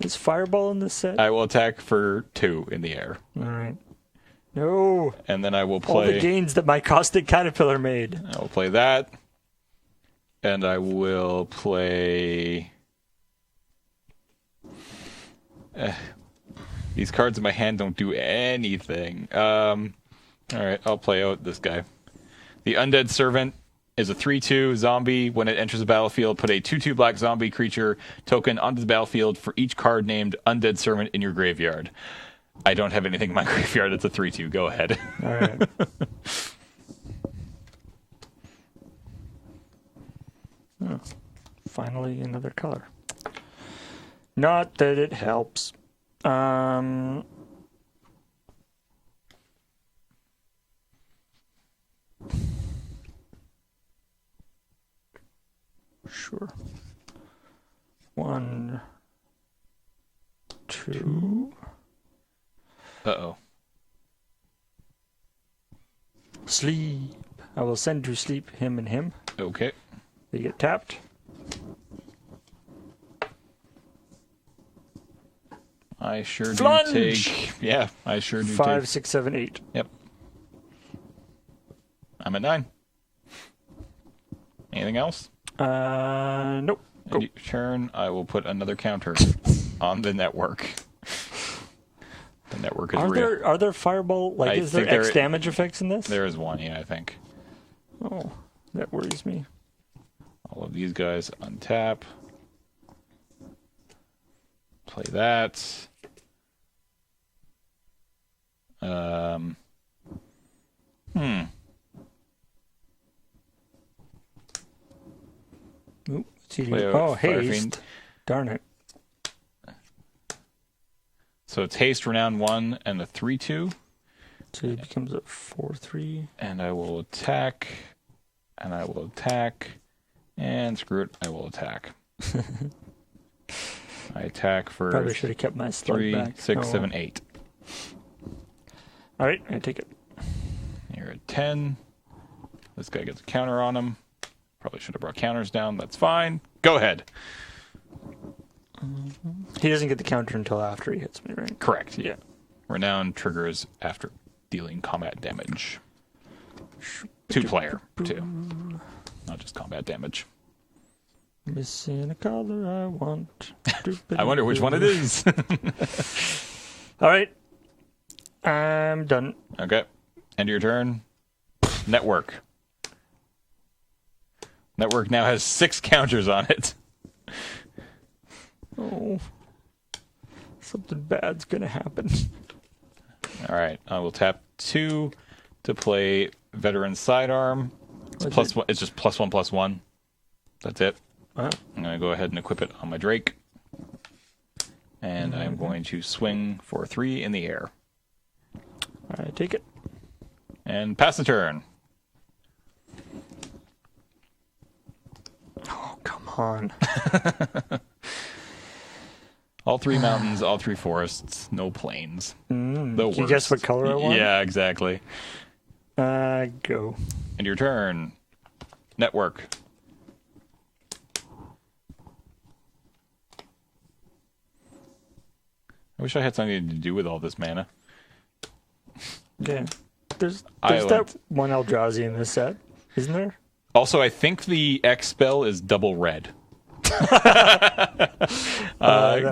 Is Fireball in this set? I will attack for 2 in the air. All right. No. And then I will All the play. gains that my Caustic Caterpillar made. I will play that. And I will play. These cards in my hand don't do anything. All right, I'll play out this guy. The Undead Servant is a 3/2 zombie. When it enters the battlefield, put a 2/2 black zombie creature token onto the battlefield for each card named Undead Servant in your graveyard. I don't have anything in my graveyard. It's a 3/2. Go ahead. All right. Oh, finally, another color. Not that it helps. Sure. 1, 2. Uh-oh. Sleep. I will send to sleep him and him. Okay. They get tapped. I sure Flunge! do take... Yeah, I sure do 5, take... 6, 7, 8. Yep. I'm at 9. Anything else? Nope. Go. And your turn, I will put another counter on the network. The network is real. Are there fireball, like, is there X damage effects in this? There is one, yeah, I think. Oh, that worries me. All of these guys untap. Play that. Oop, what's he Play doing? out Oh, Fire haste. Fiend. Darn it. So it's haste, renown 1, and a 3/2. So he becomes a 4/3. And I will attack. And I will attack. And screw it, I will attack. I attack for Probably should have kept my slug 3, back. 6, Oh, 7, 8. All right, I take it. You're at 10. This guy gets a counter on him. Probably should have brought counters down. That's fine. Go ahead. He doesn't get the counter until after he hits me, right? Correct. Yeah. Renown triggers after dealing combat damage. 2-player, too. Not just combat damage. Missing a color I want. I wonder which one it is. All right. I'm done. Okay. End of your turn. Network. Network now has 6 counters on it. Oh. Something bad's going to happen. All right. I will tap 2 to play Veteran Sidearm. It's +1. It's just +1/+1. That's it. Wow. I'm going to go ahead and equip it on my Drake. And I'm going to swing for 3 in the air. I take it. And pass the turn. Oh, come on. pawn. All 3 mountains, all 3 forests, no plains. Can you guess what color I want? Yeah, exactly. Go. And your turn. Network. I wish I had something to do with all this mana. Yeah. There's Island. that one Eldrazi in this set, isn't there? Also, I think the X spell is double red. That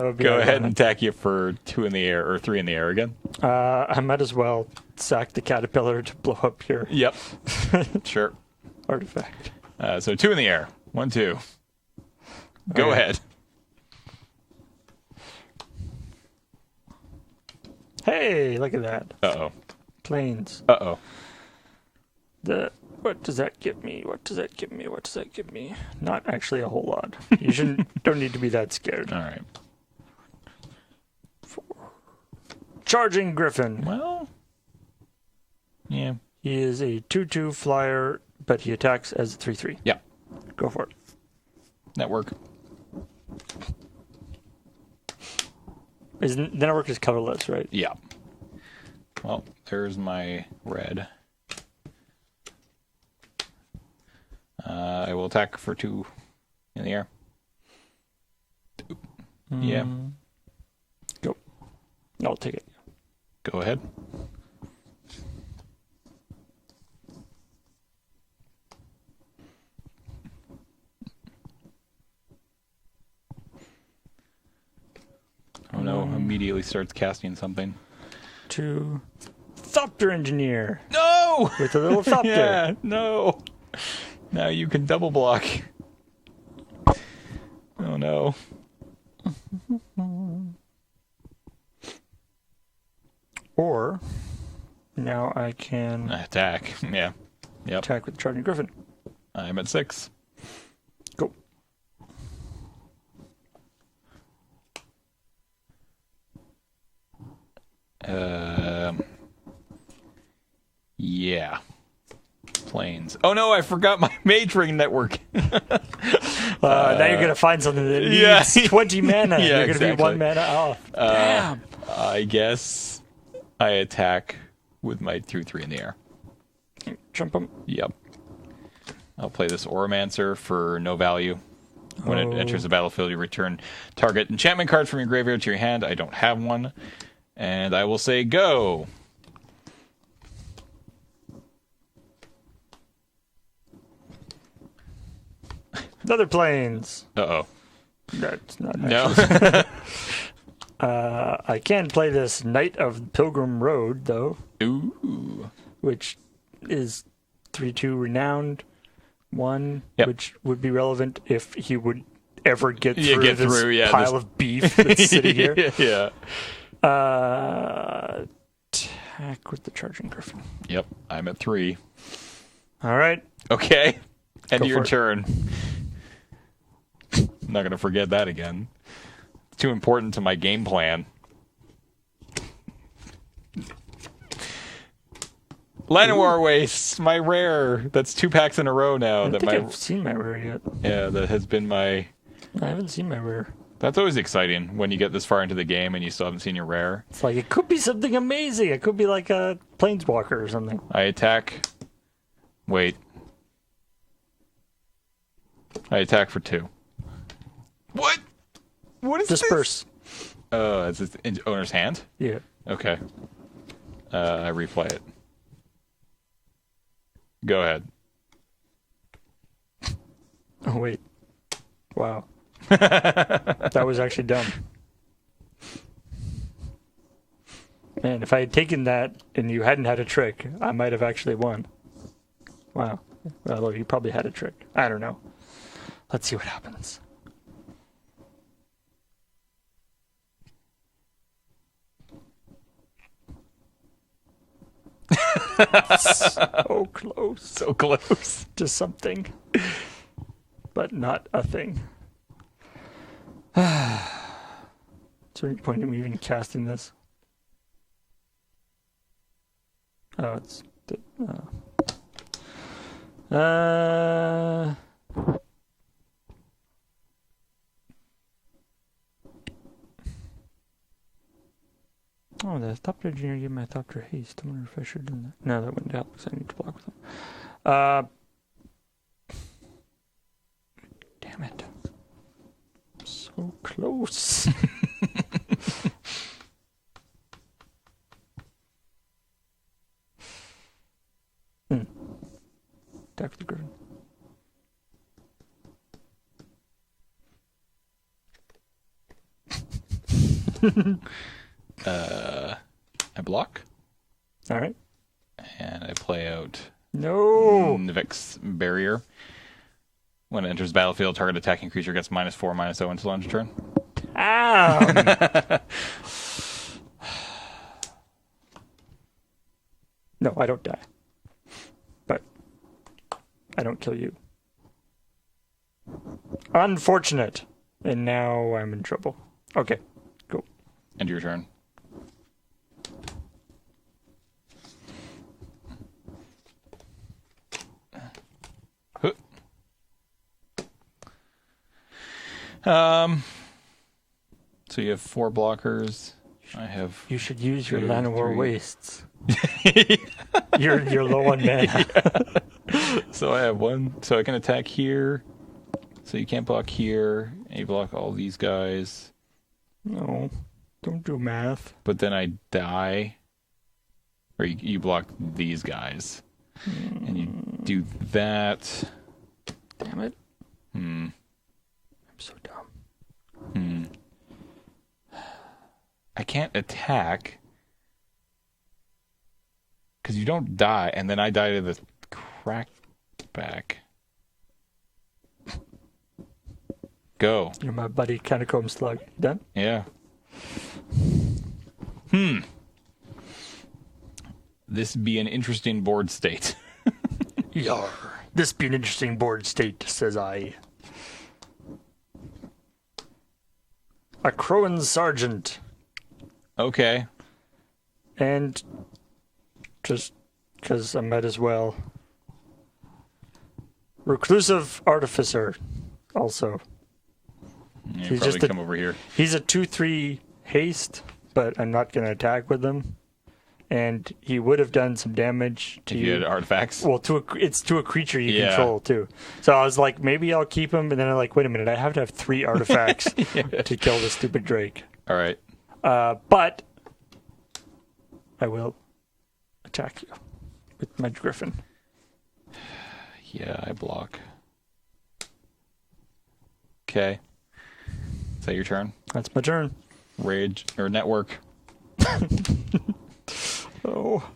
would be Go ahead ironic. and attack you for 2 in the air, or 3 in the air again. I might as well sack the caterpillar to blow up your Yep. Sure. artifact. So 2 in the air. 1, 2. Go Okay. ahead. Hey, look at that. Uh-oh. Planes. Uh-oh. What does that give me? What does that give me? What does that give me? Not actually a whole lot. You don't need to be that scared. All right. Charging Griffin. Well, yeah. He is a 2/2 flyer, but he attacks as a 3/3. Yeah. Go for it. Network. The network is colorless, right? Yeah. Well, there's my red. I will attack for 2 in the air. Yeah. Go. I'll take it. Go ahead. Oh no, immediately starts casting something. 2. Thopter Engineer No! with a little Thopter. Yeah, no. Now you can double block. Oh no. Or now I can Attack. Yeah. Yep. attack with Charging Griffin. I'm at 6. Go. Yeah. Planes. Oh no, I forgot my Mage Ring network. Now you're going to find something that needs yeah. 20 mana. Yeah, You're going to be exactly. 1 mana off. Damn. I guess I attack with my 2/3 in the air. Jump him. Yep. I'll play this Oromancer for no value. When it enters the battlefield, you return target enchantment card from your graveyard to your hand. I don't have one. And I will say go. Another planes. Uh-oh. That's not No. I can play this Knight of Pilgrim Road, though, Ooh. which is 3/2 renowned. 1, Yep. which would be relevant if he would ever get through Yeah, get this through, yeah, pile this- of beef that's sitting here. Yeah. Attack with the Charging Griffin. Yep. I'm at 3. All right. Okay. End of your for it. turn. I'm not going to forget that again. It's too important to my game plan. Llanowar Wastes, my rare. That's 2 packs in a row now. I don't That think my I've seen my rare yet. yeah, that has been my. I haven't seen my rare. That's always exciting when you get this far into the game and you still haven't seen your rare. It's like, it could be something amazing. It could be like a Planeswalker or something. I attack. Wait. I attack for 2. What? What is Disperse. this? Oh, it's in owner's hand? Yeah. Okay. I replay it. Go ahead. Oh, wait. Wow. That was actually dumb. Man, if I had taken that and you hadn't had a trick, I might have actually won. Wow. Although you probably had a trick. I don't know. Let's see what happens. So close So close. to something, but not a thing. Is there any point in me even casting this? Oh, it's... Oh, the top tier engineer gave my top tier haste. I wonder if I should have done that. No, that wouldn't help because I need to block with them. Damn it. So close. Attack with the Griffin. I block. All right. And I play out No. Nivek's Barrier. When it enters battlefield, target attacking creature gets -4/-0 until end of turn. No, I don't die. But I don't kill you. Unfortunate. And now I'm in trouble. Okay, go. End your turn. So you have 4 blockers. I have. You should use your 2, Llanowar 3. Wastes. You're low on mana. So I have 1. So I can attack here. So you can't block here. And you block all these guys. No, don't do math. But then I die. Or you block these guys. And you do that. Damn it. I'm so dumb. I can't attack. Because you don't die. And then I die to the crackback. Go. You're my buddy Catacomb Slug. Done? Yeah. This be an interesting board state. Yar. This be an interesting board state, says I. A Crowan Sergeant. Okay. And just because I might as well. Reclusive Artificer, also. You He's probably just come over here. He's a 2/3 haste, but I'm not going to attack with him. And he would have done some damage to If you had artifacts. Well, it's to a creature you control, too. So I was like, maybe I'll keep him. And then I'm like, wait a minute, I have to have 3 artifacts to kill the stupid Drake. All right. But I will attack you with my Griffin. Yeah, I block. Okay. Is that your turn? That's my turn. Rage or network. Oh.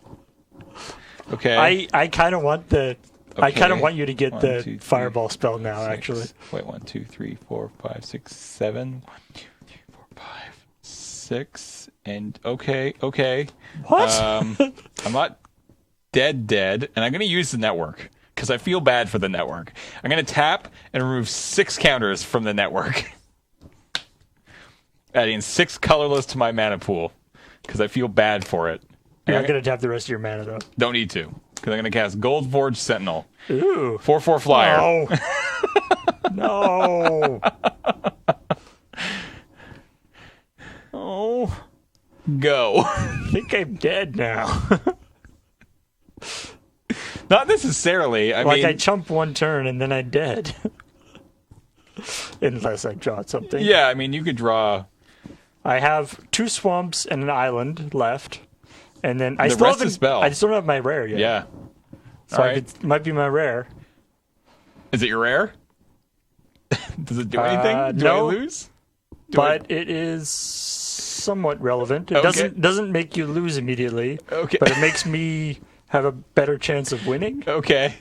Okay. I kind of want the... I kind of Okay. want you to get 1, the 2, 3, fireball spell now, 6. actually. Wait, 1, 2, 3, 4, 5, 6, 7. 1, 2, 3, 4, 5, 6. And okay. What? I'm not dead, and I'm going to use the network because I feel bad for the network. I'm going to tap and remove 6 counters from the network, adding 6 colorless to my mana pool because I feel bad for it. You're not going to tap the rest of your mana, though. Don't need to because I'm going to cast Gold Forge Sentinel. Ooh. 4/4 flyer. No. No. Oh. Go. I think I'm dead now. Not necessarily. I mean, I chump one turn and then I'm dead. Unless I draw something. yeah, I mean, you could draw. I have 2 swamps and an island left. And then The rest is spell. I still don't have my rare yet. Yeah. So All right. it might be my rare. Is it your rare? Does it do anything? Do no. I lose? It is somewhat relevant. It Okay. doesn't make you lose immediately. Okay. But it makes me have a better chance of winning. Okay.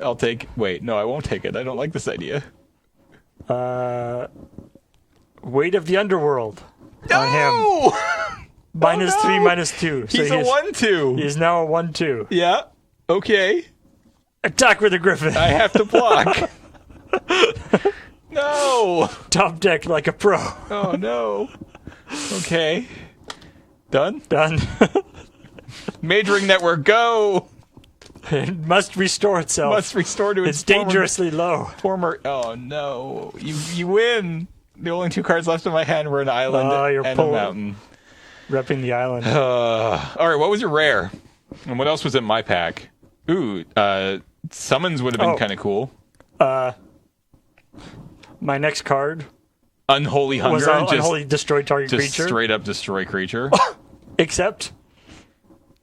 I'll take. Wait, no, I won't take it. I don't like this idea. Weight of the Underworld on him. No! -3, no! -2. He's a 1/2. He's now a 1/2. Yeah. Okay. Attack with a Griffin. I have to block. No. Top deck like a pro. Oh no. Okay. Done. Done. Majoring network. Go. It must restore itself. Must restore to its It's dangerously low. former. Oh no. You win. The only 2 cards left in my hand were an island You're and a pulling. mountain. Repping the island. All right, what was your rare? And what else was in my pack? Ooh, summons would have been kind of cool. My next card Unholy Hunger. was Unholy Destroy Target just Creature. straight up destroy creature. Except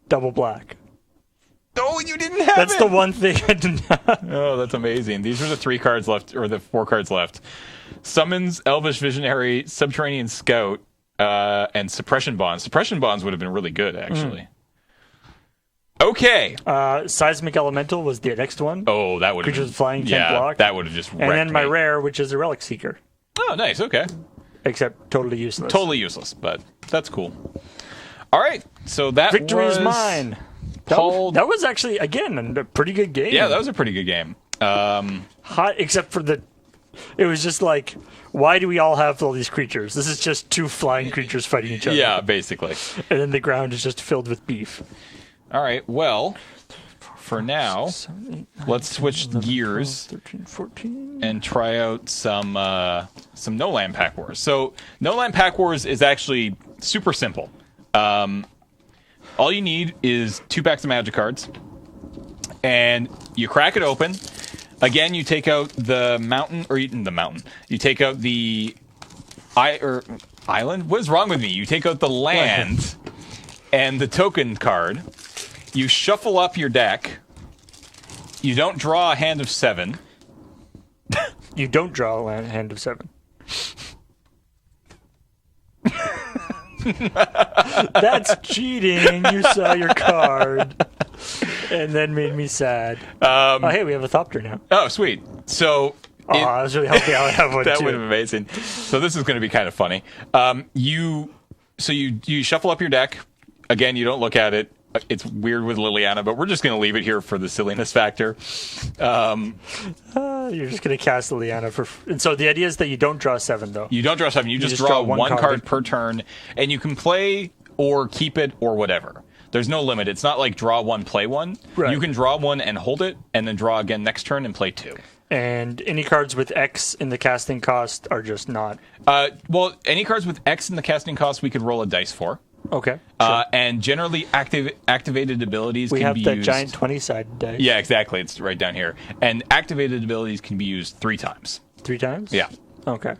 double black. Oh, you didn't have That's it! the one thing I didn't have. Oh, that's amazing. These are the 3 cards left, or the 4 cards left. Summons, Elvish Visionary, Subterranean Scout, and Suppression Bonds. Suppression Bonds would have been really good, actually. Okay. Seismic Elemental was the next one. Oh, that would have Creatures flying, can't block. that would have just wrecked And then my me. rare, which is a Relic Seeker. Oh, nice. Okay. Except totally useless. Totally useless, but that's cool. All right. So that Victory was is mine. Paul. That was actually, again, a pretty good game. Yeah, that was a pretty good game. Hot, except for it was just like, why do we all have all these creatures? This is just 2 flying creatures fighting each other. Yeah, basically. And then the ground is just filled with beef. All right. Well, for now, 7, 8, 9, let's switch 11, gears 12, 13, 14. and try out some No Land Pack Wars. So No Land Pack Wars is actually super simple. All you need is 2 packs of Magic cards, and you crack it open. Again, you take out the mountain, You take out the island. What is wrong with me? You take out the land and the token card. You shuffle up your deck. You don't draw a hand of 7. You don't draw a hand of 7. That's cheating. You saw your card and then made me sad. Oh, hey, we have a Thopter now. Oh, sweet. So I was really hoping I would have one that too. would have been amazing. So this is going to be kind of funny. You shuffle up your deck. Again, you don't look at it. It's weird with Liliana, but we're just going to leave it here for the silliness factor. You're just going to cast Liliana and so the idea is that you don't draw 7, though. You don't draw 7. You just draw one card per turn, and you can play or keep it or whatever. There's no limit. It's not like draw 1, play 1. Right. You can draw 1 and hold it, and then draw again next turn and play 2. And any cards with X in the casting cost are just not. Well, any cards with X in the casting cost, we could roll a dice for. Okay. Sure. And generally, activated abilities We can have be that used. giant 20-sided dice. Yeah, exactly. It's right down here. And activated abilities can be used 3 times. 3 times? Yeah. Okay.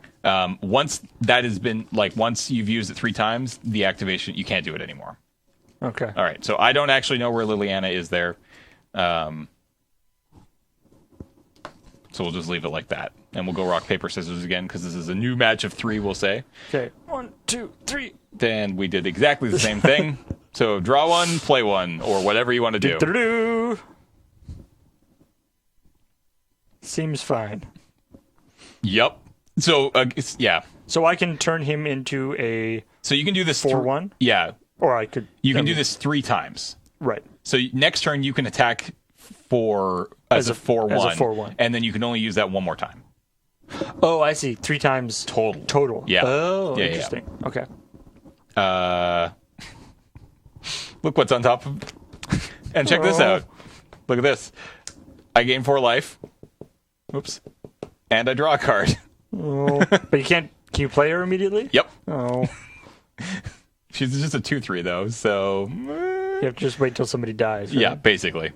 Once that has been, once you've used it 3 times, the activation, you can't do it anymore. Okay. All right. So I don't actually know where Liliana is there. So we'll just leave it like that. And we'll go rock, paper, scissors again, because this is a new match of 3, we'll say. Okay. 1, 2, 3. Then we did exactly the same thing. So draw 1, play 1, or whatever you want to do. Do-do-do. Seems fine. Yep. So, yeah. So I can turn him into a So you can do this 4/1? Yeah. Or I could. You can do this 3 times. Right. So next turn you can attack as a 4/1. As a 4/1. And then you can only use that 1 more time. Oh, I see. 3 times total. Yeah. Oh, Yeah, interesting. Okay. Look what's on top of. And check this out. Look at this. I gain 4 life. Oops. And I draw a card. Oh, but you can't. Can you play her immediately? Yep. Oh. She's just a 2/3 though, so You have to just wait till somebody dies. Right? yeah, basically.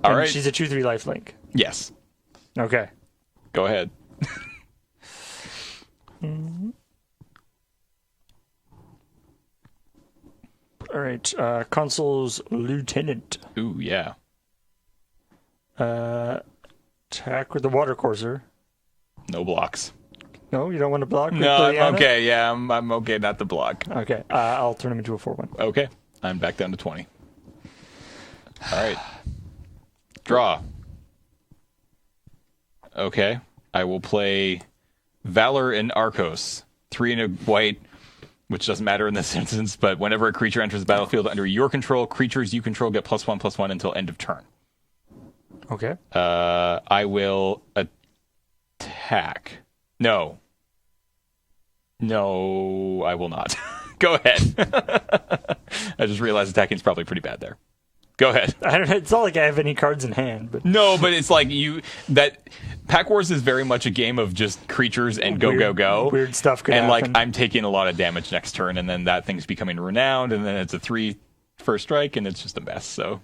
All And right. She's a 2/3 lifelink. Yes. Okay. Go ahead. All right. Consul's Lieutenant. Ooh, yeah. Attack with the Water Courser. No blocks. No, you don't want to block? with No, I'm Liliana? okay. Yeah, I'm okay not to block. Okay. I'll turn him into a 4/1. Okay. I'm back down to 20. All right. Draw. Okay. I will play Valor and Arcos. 3 and a white, which doesn't matter in this instance, but whenever a creature enters the battlefield under your control, creatures you control get +1/+1 until end of turn. Okay. I will attack. No, I will not. Go ahead. I just realized attacking is probably pretty bad there. Go ahead. I don't know. It's not like I have any cards in hand, but No, but it's like Pack Wars is very much a game of just creatures and go. Weird stuff could and happen. like I'm taking a lot of damage next turn, and then that thing's becoming renowned, and then it's a 3 first strike, and it's just a mess. So,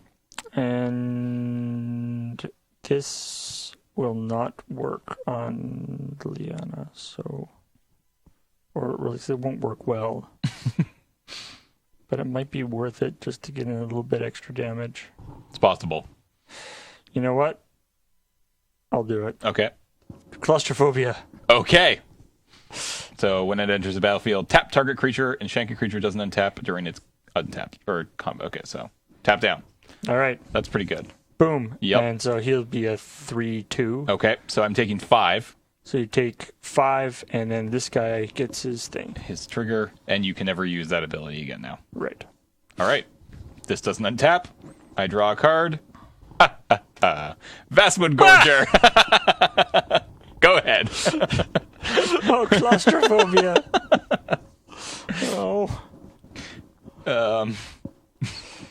and this will not work on Liana, so, or at least it won't work well. But it might be worth it just to get in a little bit extra damage. it's possible. You know what? I'll do it. Okay. Claustrophobia. Okay. So when it enters the battlefield, tap target creature, and shank a creature doesn't untap during its untap or combo. Okay, so tap down. All right. That's pretty good. Boom. Yep. And so he'll be a 3/2. Okay, so I'm taking 5. So you take 5, and then this guy gets his thing. His trigger, and you can never use that ability again now. Right. All right. This doesn't untap. I draw a card. Vastwood Gorger. Go ahead. Oh, claustrophobia. Oh.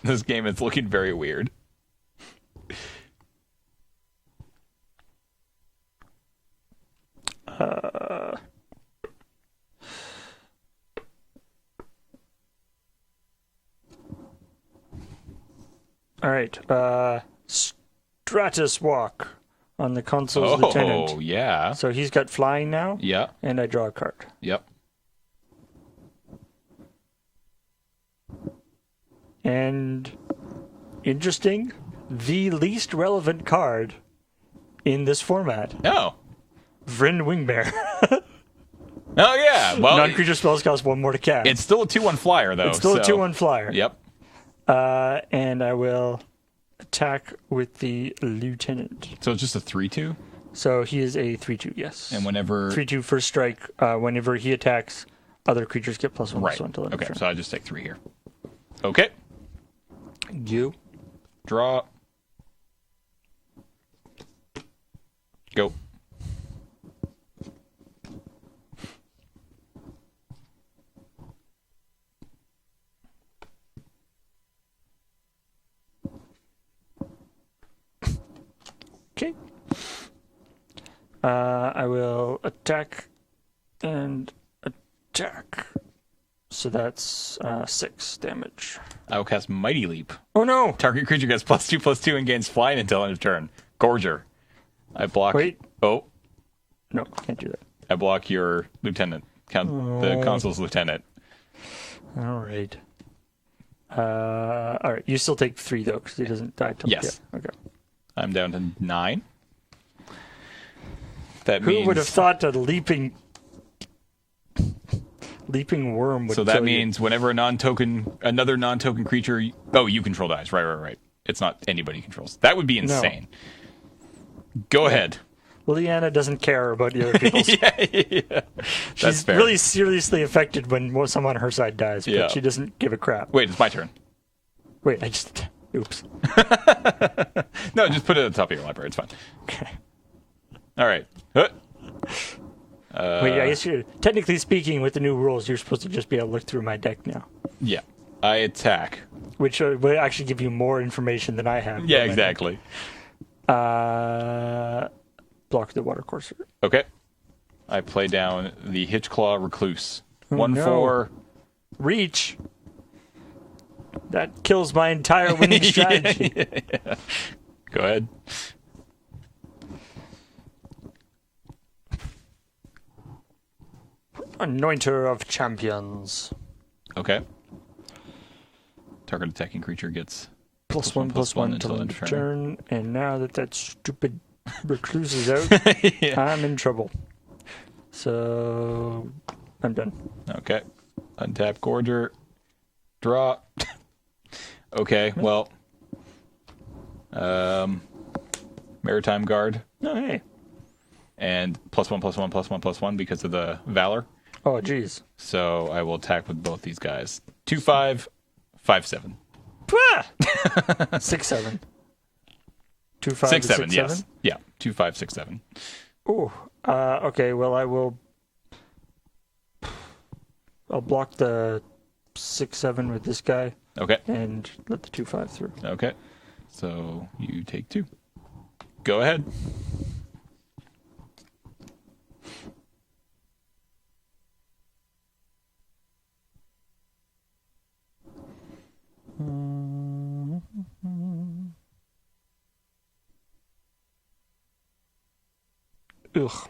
This game is looking very weird. All right. Stratus Walk on the console's lieutenant. Oh, yeah. So he's got flying now, Yeah. and I draw a card. Yep. And interesting, the least relevant card in this format, Oh. Vryn Wingmare. Oh, yeah. Well, Non-creature spells cost 1 more to cast. it's still a 2/1 flyer, though. It's still a so- 2/1 flyer. Yep. And I will attack with the lieutenant. So it's just a 3/2? So he is a 3/2, yes. And whenever... 3/2 first strike. Whenever he attacks, other creatures get +1/+1 Right. until end of Okay, turn. so I just take 3 here. Okay. You. Draw. Go. Okay. I will attack and attack. So that's 6 damage. I will cast Mighty Leap. Oh no! Target creature gets +2/+2 and gains flying until end of turn. Gorger. I block... Wait. Oh. No, can't do that. I block your lieutenant. The consul's lieutenant. All right. All right. You still take 3 though, because he doesn't die till Yes. Yeah. Okay. I'm down to 9. That Who means... would have thought that leaping worm would So that kill you? means whenever another non-token creature... Oh, you control dies. Right. It's not anybody controls. That would be insane. Go ahead. Liliana doesn't care about the other people's. Yeah. She's That's fair. really seriously affected when someone on her side dies, but Yeah. she doesn't give a crap. Wait, it's my turn. Wait, I just... Oops. No, just put it at the top of your library. It's fine. Okay. All right. Wait, I guess you're... Technically speaking, with the new rules, you're supposed to just be able to look through my deck now, Yeah. I attack. which would actually give you more information than I have. Yeah, about my deck. exactly. Block the water courser. Okay. I play down the Hitchclaw Recluse. Oh, 1/4. Reach. That kills my entire winning strategy. Yeah. Go ahead. Anointer of Champions. Okay. Target attacking creature gets +1/+1 until end of turn. And now that stupid recluse is out, Yeah. I'm in trouble. So I'm done. Okay. Untap Gorger. Draw. Okay, well. Maritime Guard. Oh, hey. And +1/+1/+1/+1 because of the Valor. Oh, geez. So I will attack with both these guys. 2/5, 5/7. 6/7. 2/5 6/7, 6/7? yes. Yeah, 2/5, 6/7. Oh, okay. Well, I'll block the 6/7 with this guy Okay. and let the 2/5 through. Okay. So you take 2. Go ahead. Ugh.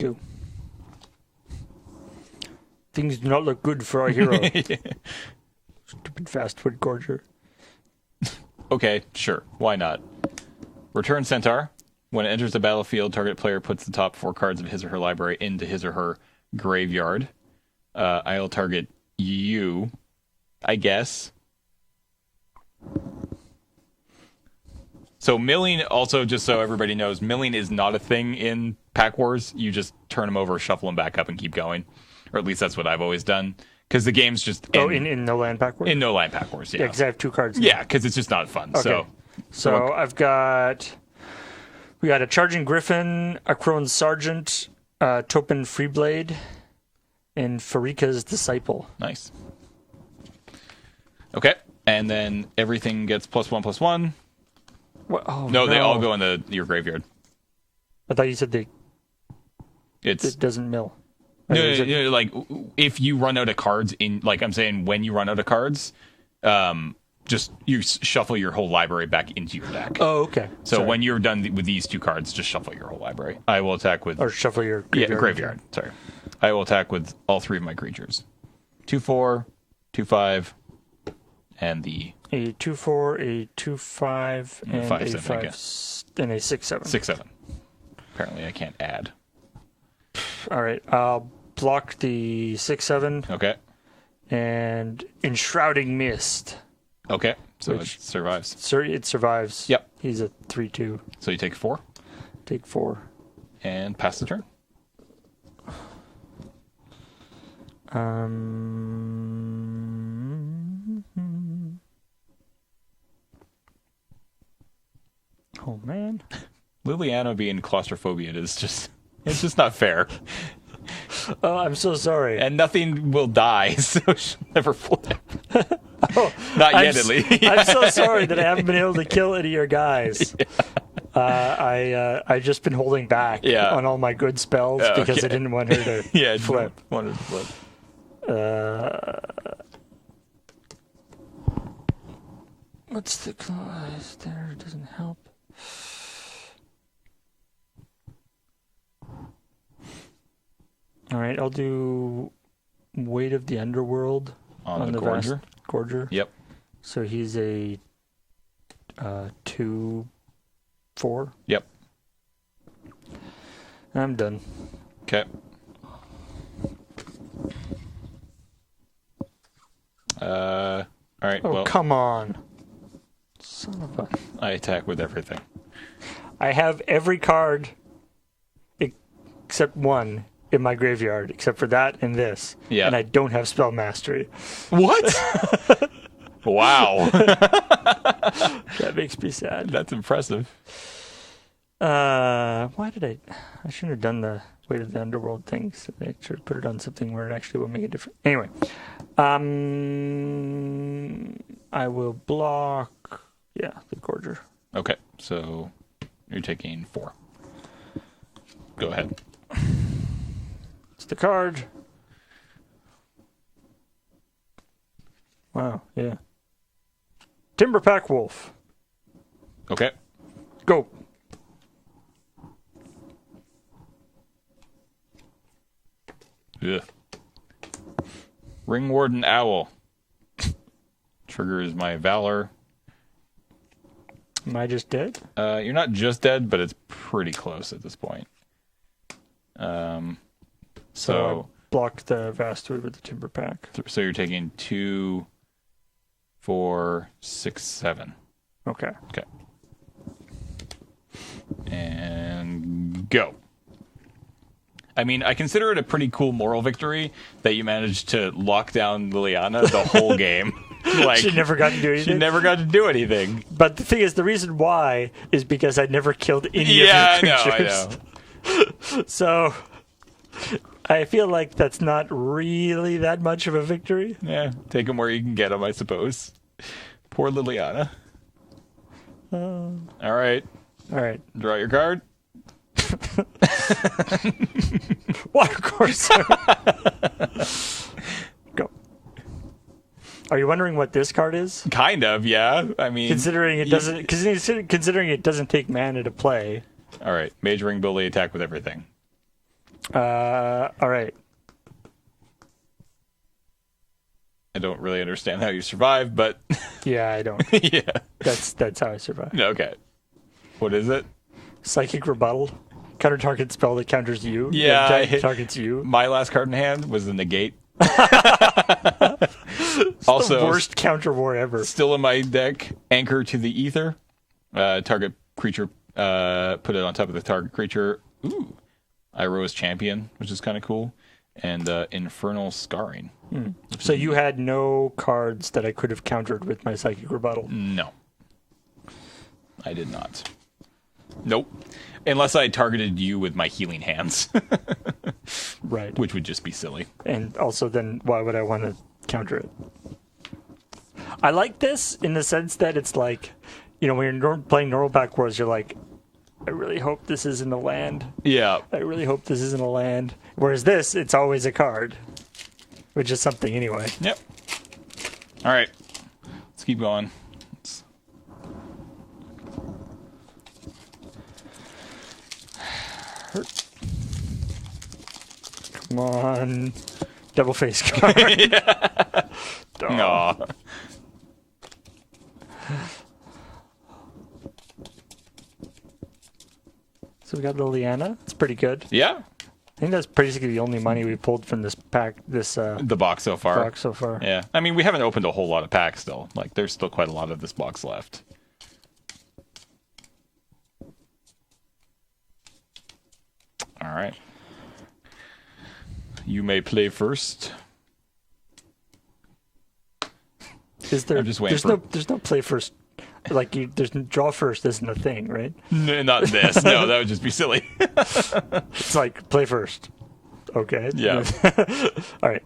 Go. Things do not look good for our hero. Stupid fast foot gorger. Okay, sure. Why not? Return Centaur. When it enters the battlefield, target player puts the top 4 cards of his or her library into his or her graveyard. I'll target you, I guess. So milling, also, just so everybody knows, milling is not a thing in Pack Wars. You just turn them over, shuffle them back up, and keep going. Or at least that's what I've always done. Because the game's just... in No Land Pack Wars? In No Land Pack Wars, yeah. Yeah, because I have 2 cards. Yeah, because it's just not fun. Okay. So I've got... We got a Charging Griffin, a Crone Sergeant, Topin Freeblade, and Farika's Disciple. Nice. Okay, and then everything gets +1/+1. What? Oh, no, they all go in your graveyard. I thought you said it doesn't mill. No, like if you run out of cards like I'm saying, when you run out of cards, just you shuffle your whole library back into your deck. Oh, okay. So when you're done with these 2 cards, just shuffle your whole library. I will attack with... Or shuffle your graveyard. Graveyard. Sorry. I will attack with all 3 of my creatures. 2/4, 2/5, and the... A 2/4, a 2/5, and 5/7, a 5, and a 6/7. 6/7. Apparently I can't add. All right. I'll block the 6/7. Okay. And Enshrouding Mist. Okay. So it survives. It survives. Yep. He's a 3/2. So you take 4. Take 4. And pass the turn. Oh man, Liliana being claustrophobic is just not fair. Oh, I'm so sorry. And nothing will die, so she'll never flip. Not yet, at least. I'm so sorry that I haven't been able to kill any of your guys. Yeah. I just been holding back on all my good spells because I didn't want her to flip. Wanted to flip. What's the clause there? It doesn't help. All right, I'll do Weight of the Underworld on the Gorger. Gorger. Yep. So he's a 2/4. Yep. I'm done. Okay. All right. Oh, well, come on. Son of a... I attack with everything. I have every card except one in my graveyard, except for that and this. Yeah. And I don't have Spell Mastery. What? Wow. That makes me sad. That's impressive. Why did I shouldn't have done the Weight of the Underworld thing. So I should have put it on something where it actually will make a difference. Anyway. I will block the Gorger. Okay. So you're taking 4. Go ahead. It's the card. Wow, yeah. Timberpack Wolf. Okay. Go. Ugh. Ring Warden Owl. Triggers my Valor. Am I just dead? You're not just dead, but it's pretty close at this point. So I blocked the Vastwood with the Timberpack. So you're taking 2, 4, 6, 7. Okay. Okay. And go. I mean, I consider it a pretty cool moral victory that you managed to lock down Liliana the whole game. Like, she never got to do anything. She never got to do anything. But the thing is, the reason why is because I never killed any of your creatures. I know. So I feel like that's not really that much of a victory. Yeah, take them where you can get them, I suppose. Poor Liliana. All right. Draw your card. Water course. Go. Are you wondering what this card is? Kind of, yeah. I mean, Considering it doesn't take mana to play. All right, Mage Ring Bully, attack with everything. All right. I don't really understand how you survive, but Yeah, I don't. yeah. That's how I survive. Okay. What is it? Psychic Rebuttal. Counter target spell that counters you. Yeah, That targets you. My last card in hand was the negate. Also, the worst counter war ever. Still in my deck, Anchor to the Ether. Target creature, put it on top of the target creature. Ooh. Iroa's Champion, which is kind of cool. And Infernal Scarring. So you had no cards that I could have countered with my Psychic Rebuttal? No. I did not. Nope. Unless I targeted you with my Healing Hands. Right. Which would just be silly. And also then why would I want to counter it? I like this in the sense that it's like, when you're playing normal pack wars, you're like, I really hope this isn't a land. Yeah. I really hope this isn't a land. Whereas this, it's always a card. Which is something anyway. Yep. All right. Let's keep going. Come on. Double face card. No. So we got Liliana. It's pretty good. Yeah. I think that's basically the only money we pulled from this pack, the box so far. box so far. Yeah. I mean, we haven't opened a whole lot of packs still. Like, there's still quite a lot of this box left. All right. You may play first. Is there? I'm just waiting There's no play first. Like there's draw first isn't a thing, right? No, not this. No, that would just be silly. It's like play first. Okay. Yeah. All right.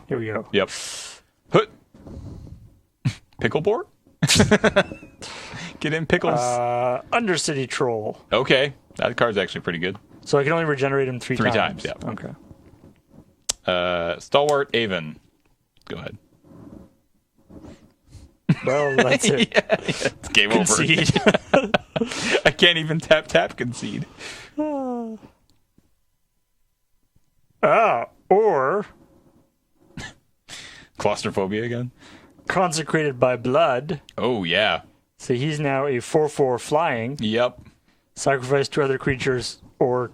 Here we go. Yep. Hut. Prickleboar? Get in pickles. Undercity Troll. Okay. That card's actually pretty good. So I can only regenerate him three times. 3 times, yeah. Okay. Stalwart Avon. Go ahead. Well, that's it. Yeah. It's game Concede. over. I can't even tap concede. Or Claustrophobia again. Consecrated by Blood. Oh, yeah. So he's now a 4/4 flying. Yep. Sacrifice 2 other creatures, or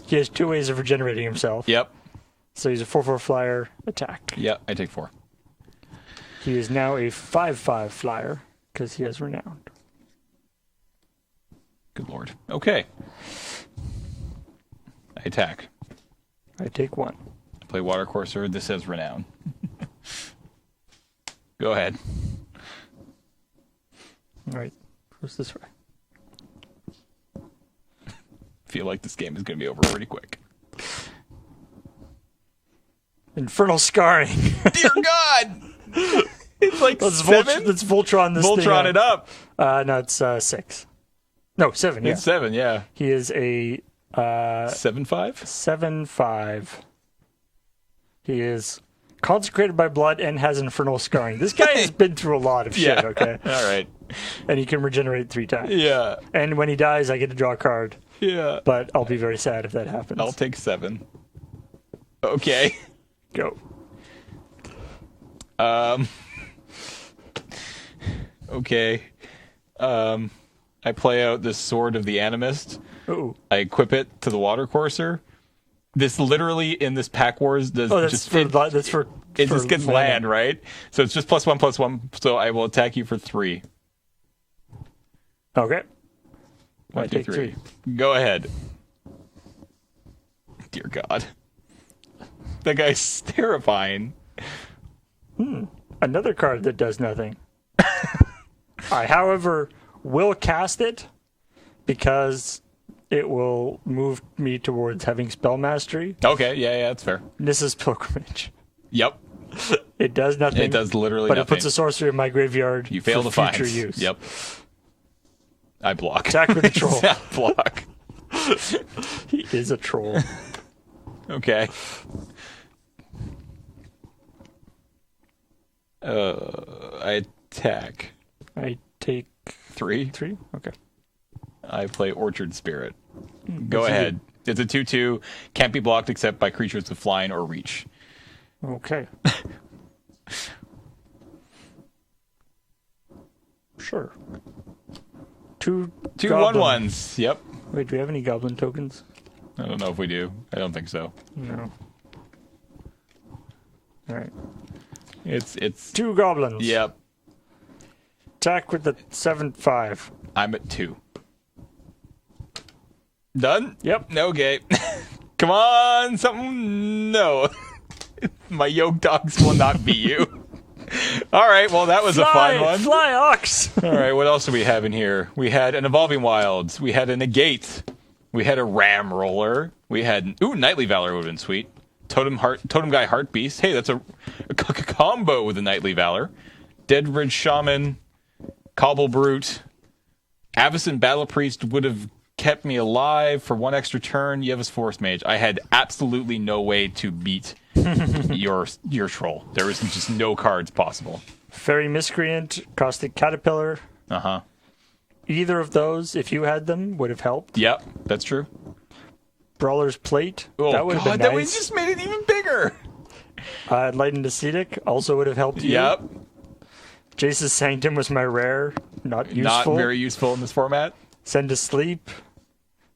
he has 2 ways of regenerating himself. Yep. So he's a 4/4 flyer attack. Yep. I take 4. He is now a 5/5 flyer because he has Renowned. Good lord. Okay. I attack. I take 1. I play Watercourser. This has Renown. Go ahead. All right. Who's this way? Feel like this game is going to be over pretty quick. Infernal Scarring. Dear God! It's like Let's 7? Let's Voltron this Voltron thing it up. No, it's 6. No, 7, yeah. It's 7, yeah. He is a 7/5? 7/5. He is consecrated by blood and has Infernal Scarring. This guy has been through a lot of shit, Yeah. okay? All right. And he can regenerate 3 times. Yeah. And when he dies, I get to draw a card. Yeah. But I'll be very sad if that happens. I'll take 7. Okay. Go. Okay. I play out this Sword of the Animist. Ooh. I equip it to the Watercourser. This literally in this Pack Wars does Oh, that's just for that's for it for just gets land, right? So it's just +1/+1. So I will attack you for 3. Okay. I 1, 2, take 3. 3. Go ahead. Dear God. That guy's terrifying. Another card that does nothing. I, however, will cast it because it will move me towards having spell mastery. Okay, yeah, that's fair. Nissa's Pilgrimage. Yep. It does nothing. It does literally but nothing. it puts a sorcery in my graveyard. You fail for to find. future use. Yep. I block. Attack with the troll. I block. He is a troll. Okay. I attack. I take 3. 3. Okay. I play Orchard Spirit. Go ahead. It's a 2/2. Can't be blocked except by creatures with flying or reach. Okay. Sure. Two 1/1s. Yep. Wait, do we have any goblin tokens? I don't know if we do. I don't think so. No. All right. It's 2 goblins. Yep. Attack with the 7/5. I'm at 2. Done? Yep. Okay. Come on, something. No. My yoke dogs will not beat you. All right, well, that was a fun one. Fly, ox! All right, what else do we have in here? We had an Evolving Wilds. We had a Negate. We had a Ram Roller. We had... Ooh, Knightly Valor would have been sweet. Totem Guy Heart Beast. Hey, that's a combo with a Knightly Valor. Dead Ridge Shaman. Cobble Brute. Avacyn Battle Priest would have kept me alive for 1 extra turn. Yevas Forest Mage. I had absolutely no way to beat your troll. There was just no cards possible. Fairy Miscreant, Caustic Caterpillar. Uh-huh. Either of those, if you had them, would have helped. Yep, that's true. Brawler's Plate. Oh, that would have been that nice. just made it even bigger. Lightened Ascetic also would have helped you. Yep. Jace's Sanctum was my rare. Not useful. Not very useful in this format. Send to Sleep.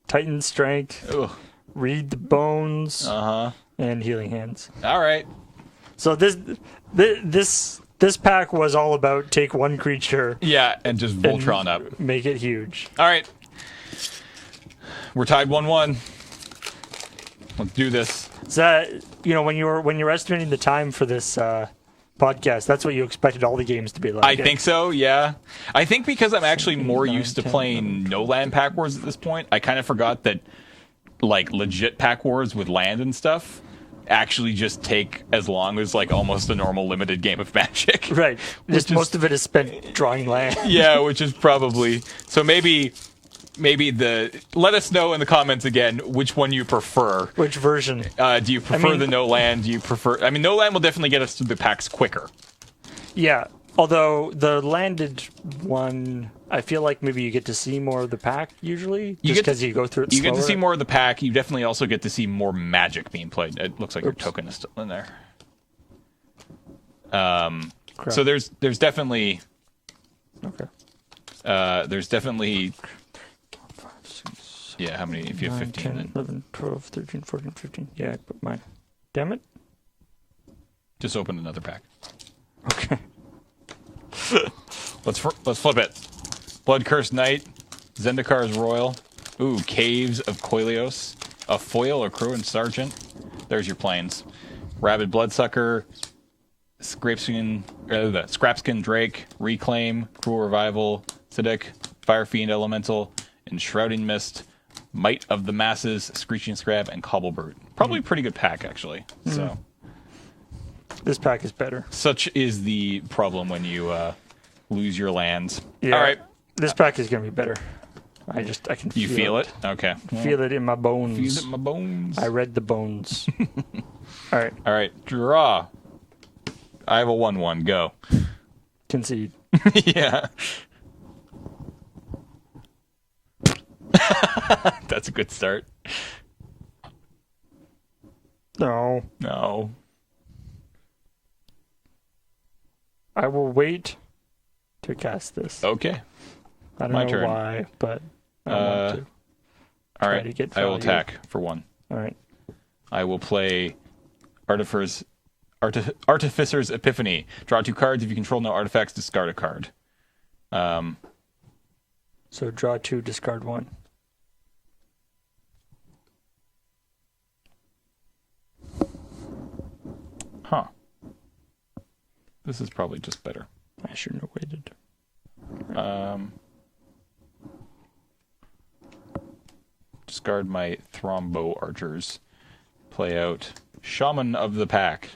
Titan Strength. Ugh. Read the Bones. Uh-huh. And Healing Hands. All right. So this pack was all about take 1 creature. Yeah, and just Voltron up. Make it huge. All right. We're tied 1-1. Let's do this. Is that, when you were estimating the time for this podcast, that's what you expected all the games to be like? I think so, yeah. I think because I'm actually more used to playing no land pack wars at this point, I kind of forgot that legit pack wars with land and stuff actually just take as long as almost a normal limited game of Magic. Right. Just most of it is spent drawing land. Yeah, which is probably so maybe let us know in the comments again which one you prefer. Which version? Do you prefer the no land? Do you prefer no land will definitely get us to the packs quicker. Yeah. Although the landed one, I feel like maybe you get to see more of the pack usually, just because you go through it slower. You get to see more of the pack. You definitely also get to see more Magic being played. It looks like your token is still in there. So there's definitely okay. There's definitely yeah. How many? If you have 9, 15, 10, then 11, 12, 13, 14, 15. Yeah, I put mine. Damn it. just open another pack. Okay. Let's flip it. Blood Cursed Knight, Zendikar's Royal. Ooh, Caves of Koilios, a Foil or Crow and Sergeant. There's your planes. Rabid Bloodsucker, Scrapskin Drake, Reclaim, Cruel Revival, Siddiq, Fire Fiend Elemental, Enshrouding Mist, Might of the Masses, Screeching Scrab, and Cobble Brute. Probably a pretty good pack, actually. So This pack is better. such is the problem when you lose your lands. Yeah. All right. This pack is going to be better. I can feel it. You feel it? Okay. Feel it in my bones. Feel it in my bones. I read the bones. All right. All right. Draw. I have a 1/1. Go. Concede. Yeah. That's a good start. No. No. I will wait to cast this. Okay. I don't my know turn. why, but I want to. All Try right. to get I will value. attack for 1. All right. I will play Artificer's Epiphany. Draw 2 cards. If you control no artifacts, discard a card. So draw 2, discard 1. Huh. This is probably just better. I shouldn't have waited. Discard my Thrombo Archers. Play out Shaman of the Pack.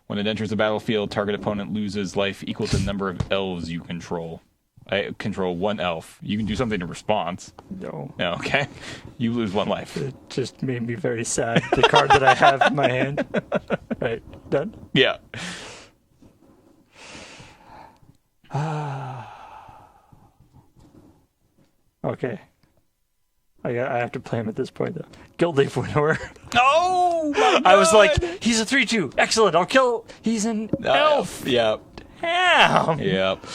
When it enters the battlefield, target opponent loses life equal to the number of elves you control. I control 1 elf. You can do something in response. No. No, okay. You lose 1 life. It just made me very sad. The card that I have in my hand. Right. Done? Yeah. Okay. I have to play him at this point, though. Guildleaf Winnower. Oh, my God. I was like, he's a 3/2. Excellent. I'll kill. He's an elf. Yep. Damn. Yep.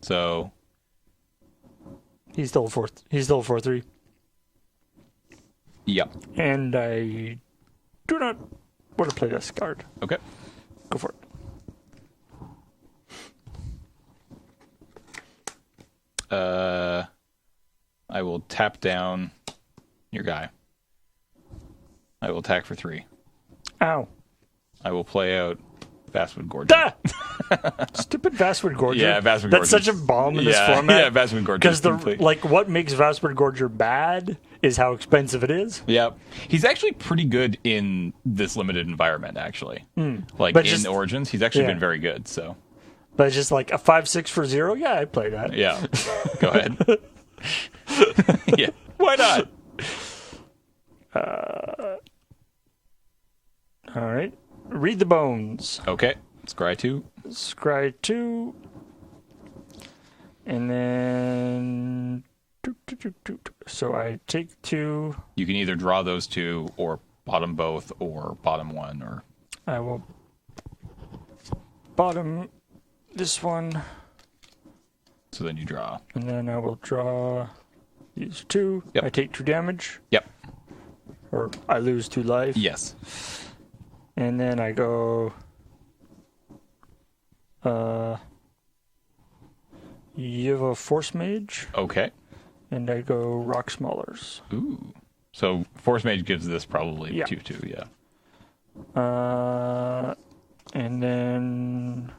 So. He's still a 4/3. Yep. And I do not want to play this card. Okay. Go for it. I will tap down your guy. I will attack for 3. Ow. I will play out Vastwood Gorger. Ah! Stupid Vastwood Gorger. Yeah, Vastwood Gorger. That's such a bomb in this format. Yeah, Vastwood Gorger. Because what makes Vastwood Gorger bad is how expensive it is. Yep. He's actually pretty good in this limited environment, actually. Like, But in just- Origins, he's actually yeah. been very good, so. But it's just like a 5/6 for 0. Yeah, I'd play that. Yeah. Go ahead. Yeah. Why not? All right. Read the bones. Okay. Scry 2. Scry 2. And then. So I take 2. You can either draw those 2 or bottom both or bottom 1 or. I will bottom this one. So then you draw. And then I will draw these 2. Yep. I take 2 damage. Yep. Or I lose 2 life. Yes. And then I go. You have a Force Mage. Okay. And I go Rock Smaulers. Ooh. So Force Mage gives this probably 2/2, yeah. And then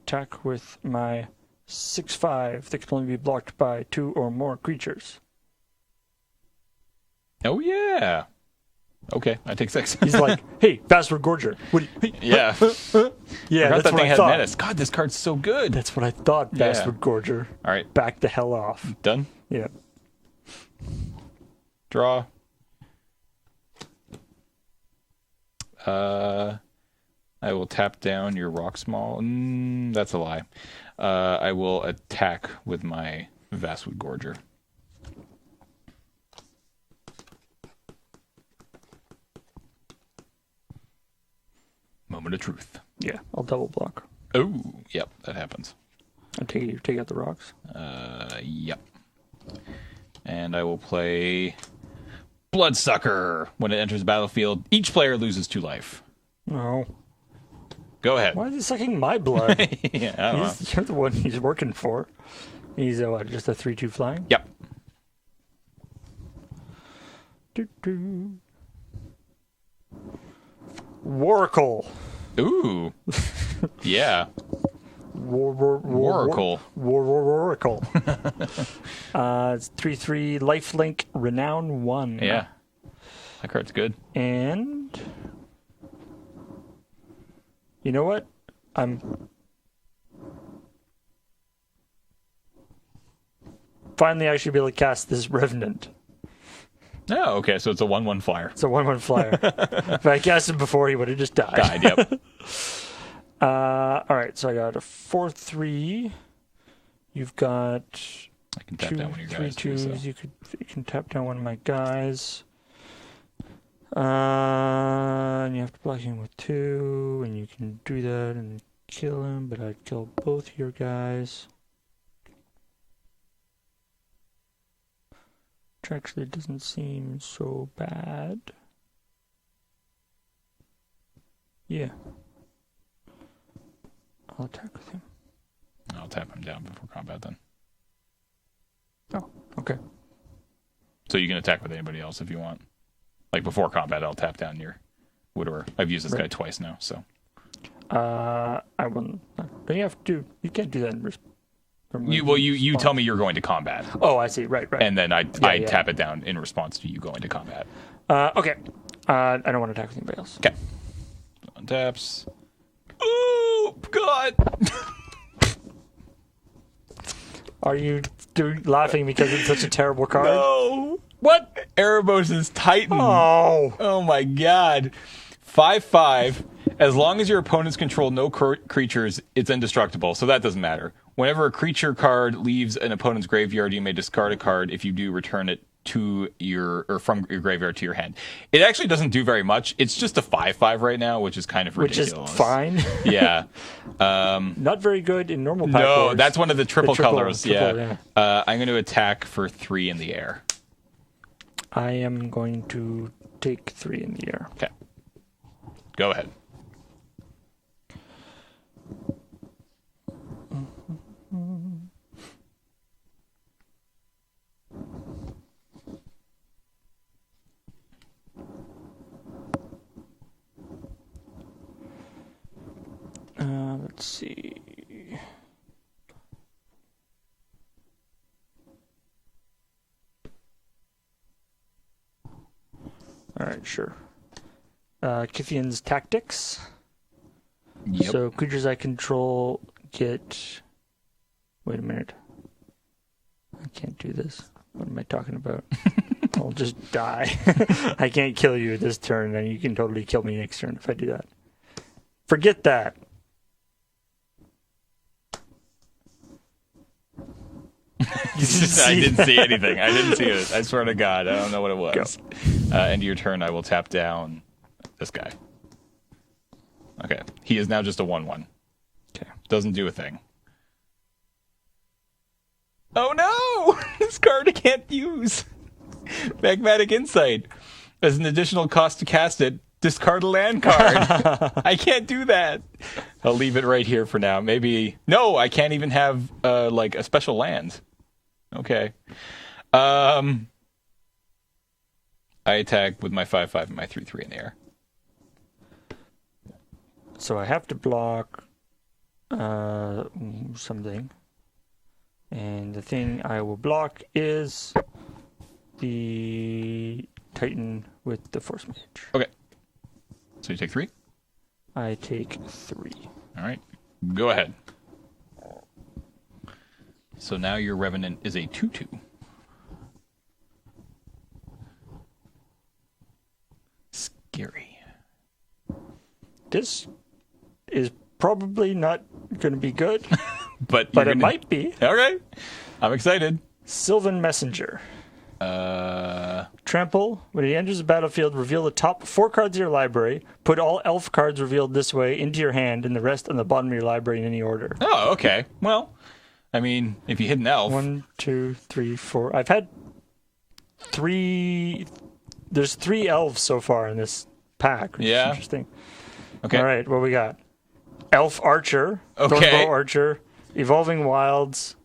attack with my 6/5 that can only be blocked by 2 or more creatures. Oh, yeah. Okay, I take 6. He's like, hey, Vastwood Gorger. What do you, yeah. yeah, that's that what thing I had thought. menace. God, this card's so good. That's what I thought, Yeah. Vastwood Gorger. All right, Back the hell off. done. Yeah. Draw. I will tap down your Rock Small. That's a lie. I will attack with my Vastwood Gorger. Moment of truth. Yeah, I'll double block. Oh, yep, that happens. I take out the rocks. Yep. And I will play Bloodsucker. When it enters the battlefield, each player loses 2 life. No. Go ahead. Why is he sucking my blood? Yeah, I don't know. You're the one he's working for. He's just a 3/2 flying? Yep. Doo-doo. Waracle. Ooh. Yeah. Waracle. Waracle. It's 3/3 lifelink renown 1. Yeah. That card's good. And you know what? Finally I should be able to cast this Revenant. Oh, okay. So it's a 1/1 flyer. It's a 1/1 flyer. If I cast him before, he would have just died. Yep. All right, so I got a 4/3. You've got I can tap 2 down one of your guys. 3/2s. Too, so. You can tap down one of my guys. And you have to block him with 2, and you can do that and kill him, but I'd kill both your guys. Which actually doesn't seem so bad. Yeah. I'll attack with him. I'll tap him down before combat then. Oh, okay. So you can attack with anybody else if you want. Like before combat, I'll tap down your widower. I've used this guy twice now, so. I wouldn't. Don't you have to? You can't do that in response. You tell me you're going to combat. Oh, I see. Right. And then I tap it down in response to you going to combat. Okay. I don't want to attack with anybody else. Okay. Untaps. Oh, God. Are you laughing because it's such a terrible card? No. What? Erebos' Titan. Oh. Oh, my God. 5/5. As long as your opponents control no creatures, it's indestructible, so that doesn't matter. Whenever a creature card leaves an opponent's graveyard, you may discard a card. If you do, return it to from your graveyard to your hand. It actually doesn't do very much. It's just a 5/5 right now, which is kind of ridiculous. Which is fine. Yeah. Not very good in normal pack No, wars. that's one of the triple colors. Yeah. I'm going to attack for 3 in the air. I am going to take 3 in the air. Okay. Go ahead. Let's see. All right, sure. Kithian's Tactics. Yep. So creatures I control get... Wait a minute. I can't do this. What am I talking about? I'll just die. I can't kill you this turn, and you can totally kill me next turn if I do that. Forget that. I didn't see anything. I didn't see it. I swear to God, I don't know what it was. End of your turn, I will tap down this guy. Okay. He is now just a 1/1. Okay. Doesn't do a thing. Oh no! This card I can't use. Magmatic Insight. As an additional cost to cast it, discard a land card. I can't do that. I'll leave it right here for now. Maybe... No, I can't even have, like, a special land. Okay. I attack with my 5/5 and my 3/3 in the air. So I have to block something. And the thing I will block is the Titan with the Force Mage. Okay. So you take 3? I take 3. All right. Go ahead. So now your Revenant is a 2/2. Scary. This is probably not going to be good, But it might be. Okay. I'm excited. Sylvan Messenger. Trample. When he enters the battlefield, reveal the top 4 cards of your library. Put all elf cards revealed this way into your hand and the rest on the bottom of your library in any order. Oh, okay. Well, I mean, if you hit an elf... 1, 2, 3, 4. I've had 3... There's 3 elves so far in this pack, which is interesting. Okay. All right, what we got? Elf Archer. Okay. Thornbow Archer. Evolving Wilds.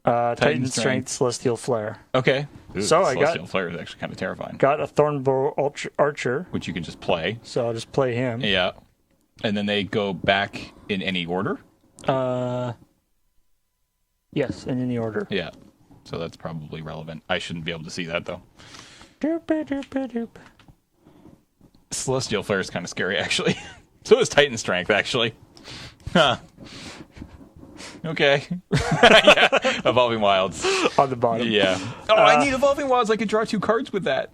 Titan Strength, Celestial Flare. Okay. Ooh, So I Celestial Flare is actually kind of terrifying. Got a Thornbow Archer. Which you can just play. So I'll just play him. Yeah. And then they go back in any order? Yes, in any order. Yeah. So that's probably relevant. I shouldn't be able to see that, though. Doop, doop, doop. Celestial Flare is kind of scary, actually. So is Titan Strength, actually. Huh. Okay. Yeah. Evolving Wilds. On the bottom. Yeah. Oh, I need Evolving Wilds. I could draw 2 cards with that.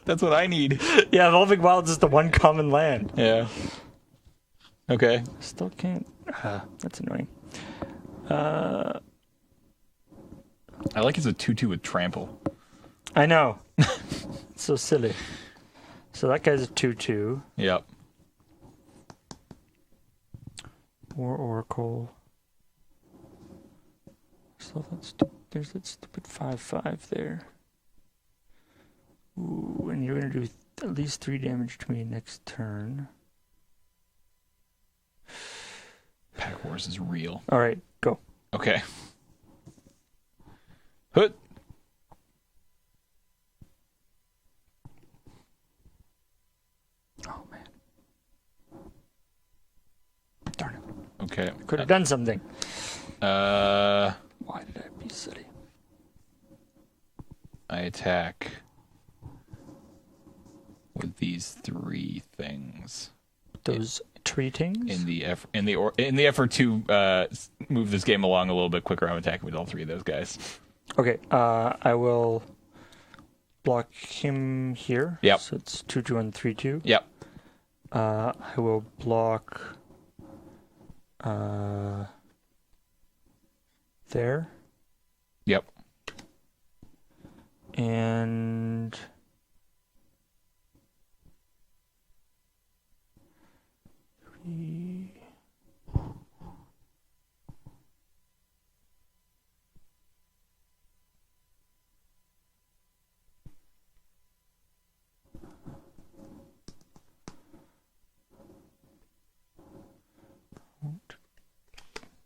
That's what I need. Yeah, Evolving Wilds is the one common land. Yeah. Okay. Still can't. That's annoying. I like it's a 2/2 with Trample. I know. It's so silly. So that guy's a 2/2. Yep. War Oracle. So there's that stupid 5/5 there. Ooh, and you're going to do at least 3 damage to me next turn. Pack Wars is real. All right, go. Okay. Hoot. Oh, man. Darn it. Okay. Could have done something. Why did I be silly? I attack with these 3 things. Those tree things? In the effort to move this game along a little bit quicker, I'm attacking with all 3 of those guys. Okay, I will block him here. Yep. So it's 2/2 and 3/2. Yep. I will block there. Yep. And three.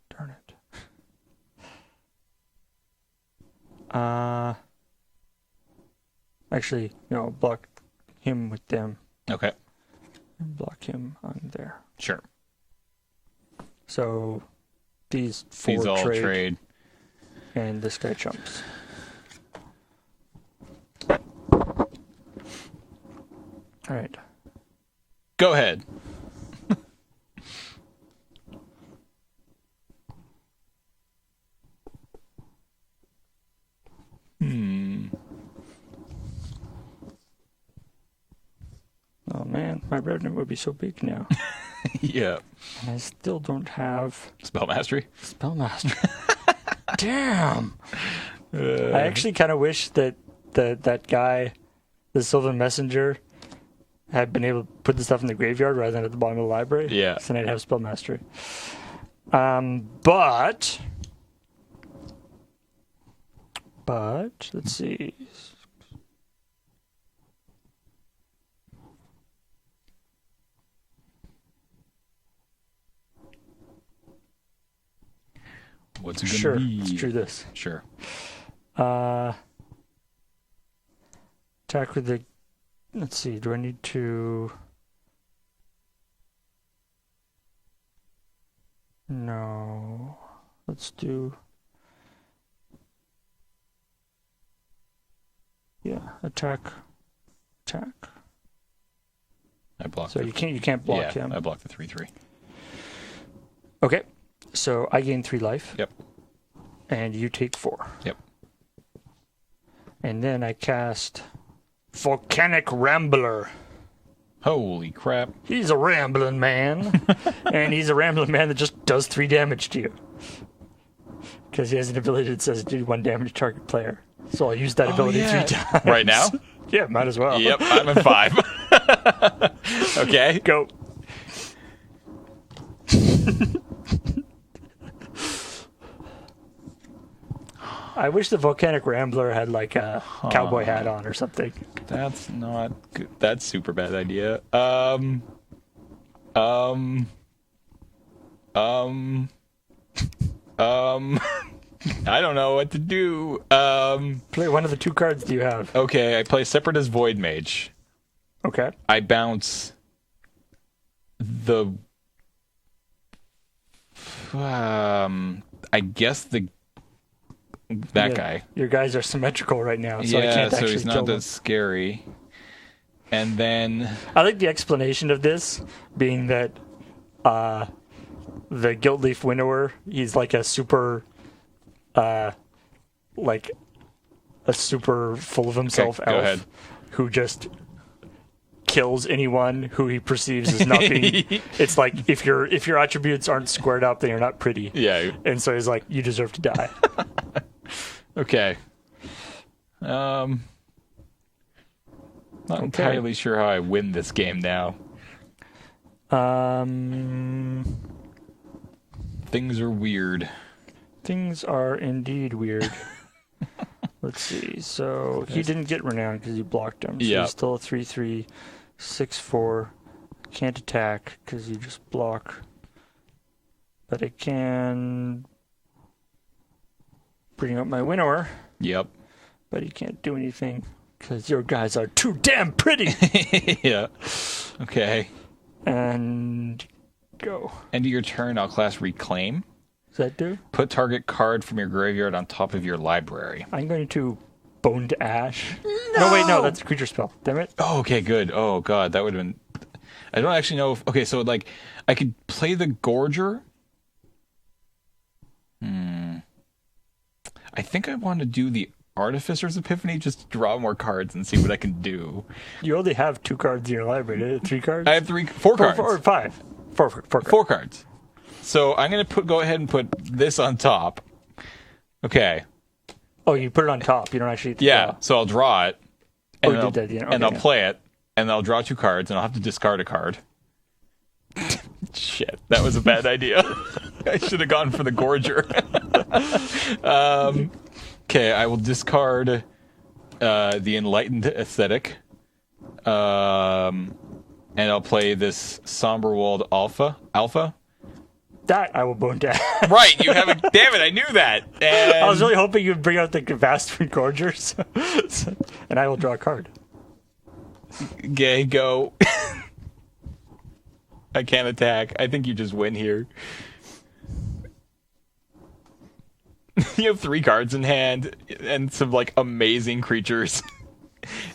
Darn it. Actually, no, block him with them. Okay. And block him on there. Sure. So these four These all trade. And this guy jumps. All right. Go ahead. Oh man, my revenue would be so big now. Yeah. And I still don't have Spell mastery. Spellmaster. Damn. I actually kind of wish that that guy, the Sylvan Messenger, had been able to put the stuff in the graveyard rather than at the bottom of the library. Yeah. So then I'd have Spellmastery. But let's see. What's it gonna Sure, be? let's do this. Sure. Attack with the. Let's see. Do I need to? No. Let's do. Yeah, attack. I blocked. So you can't block yeah, him. I blocked the 3/3. Okay. So I gain 3 life. Yep. And you take 4. Yep. And then I cast Volcanic Rambler. Holy crap. He's a rambling man. And he's a rambling man that just does 3 damage to you. Because he has an ability that says do 1 damage to target player. So I'll use that ability 3 times. Right now? Yeah, might as well. Yep, I'm at 5. Okay. Go. I wish the Volcanic Rambler had like a cowboy hat on or something. That's not good. That's super bad idea. I don't know what to do. Play one of the 2 cards that you have. Okay, I play Separatist Void Mage. Okay. I bounce the I guess that guy. Your guys are symmetrical right now, so I Yeah, can't so actually he's kill not them. that scary. And then I like the explanation of this being that the Guildleaf Winnower, he's like a super super full of himself Okay, go elf ahead. who just kills anyone who he perceives as not being. It's like if your attributes aren't squared up, then you're not pretty. yeah. And so he's like, you deserve to die. Okay. Not entirely sure how I win this game now. Things are weird. Things are indeed weird. Let's see. So he didn't get renowned because you blocked him. So Yeah. he's still a 3/3, 6/4. Can't attack because you just block. But I can bring up my Winnower. Yep. But he can't do anything because your guys are too damn pretty. Yeah. Okay. And go. End of your turn, I'll class Reclaim. Does that do? Put target card from your graveyard on top of your library. I'm going to Bone to Ash. No, wait, no, that's a creature spell. Damn it. Oh, okay, good. Oh, God, that would have been... I don't actually know if... Okay, so, like, I could play the Gorger. I think I want to do the Artificer's Epiphany, just to draw more cards and see what I can do. You only have 2 cards in your library. 3 cards? I have 4 cards. Or 5. 4 cards. 4 cards. So I'm going to go ahead and put this on top. Okay. Oh, you put it on top. You don't actually. Yeah. So I'll draw it, and, you did that, yeah. and Okay, I'll play it, and I'll draw 2 cards, and I'll have to discard a card. Shit, that was a bad idea. I should have gone for the Gorger. Okay, I will discard the Enlightened Aesthetic, and I'll play this Somberwald Alpha. That I will bone down. Right, you haven't. Damn it, I knew that. And I was really hoping you'd bring out the Vastford Gorgers, and I will draw a card. Okay, go. I can't attack. I think you just win here. You have 3 cards in hand and some like amazing creatures.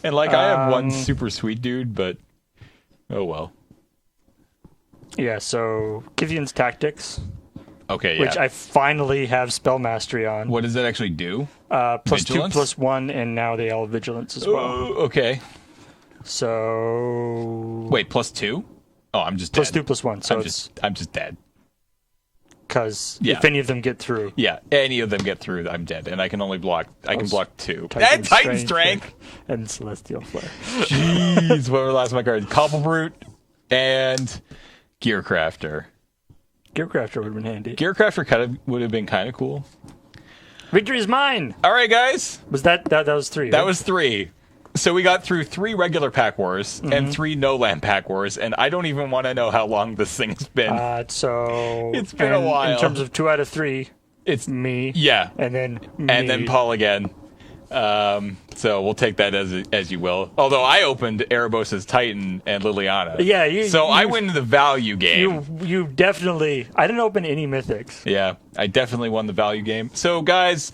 And like I have one super sweet dude, but oh well. Yeah, so Kithian's Tactics, Okay, yeah. which I finally have Spell Mastery on. What does that actually do? +2, +1, and now they all have Vigilance as well. Okay. So Wait, +2? Oh, I'm just dead. +2, +1. So I'm just dead. Because Yeah. if any of them get through, Yeah, any of them get through, I'm dead, and I can only block. I can block 2. Titan Titan Strength. and Celestial Flare. Jeez, what were the last of my cards? Koppelbrute and Gearcrafter. Gearcrafter would have been handy. Gearcrafter would have been kind of cool. Victory is mine. All right, guys. Was that was 3? That right? was 3. So we got through 3 regular pack wars and 3 no-land pack wars, and I don't even want to know how long this thing has been. So It's been a while. In terms of 2 out of 3, It's me. Yeah. And then me. And then Paul again. So we'll take that as you will. Although I opened Erebos' Titan and Liliana. Yeah, so I win the value game. You definitely. I didn't open any mythics. Yeah, I definitely won the value game. So guys,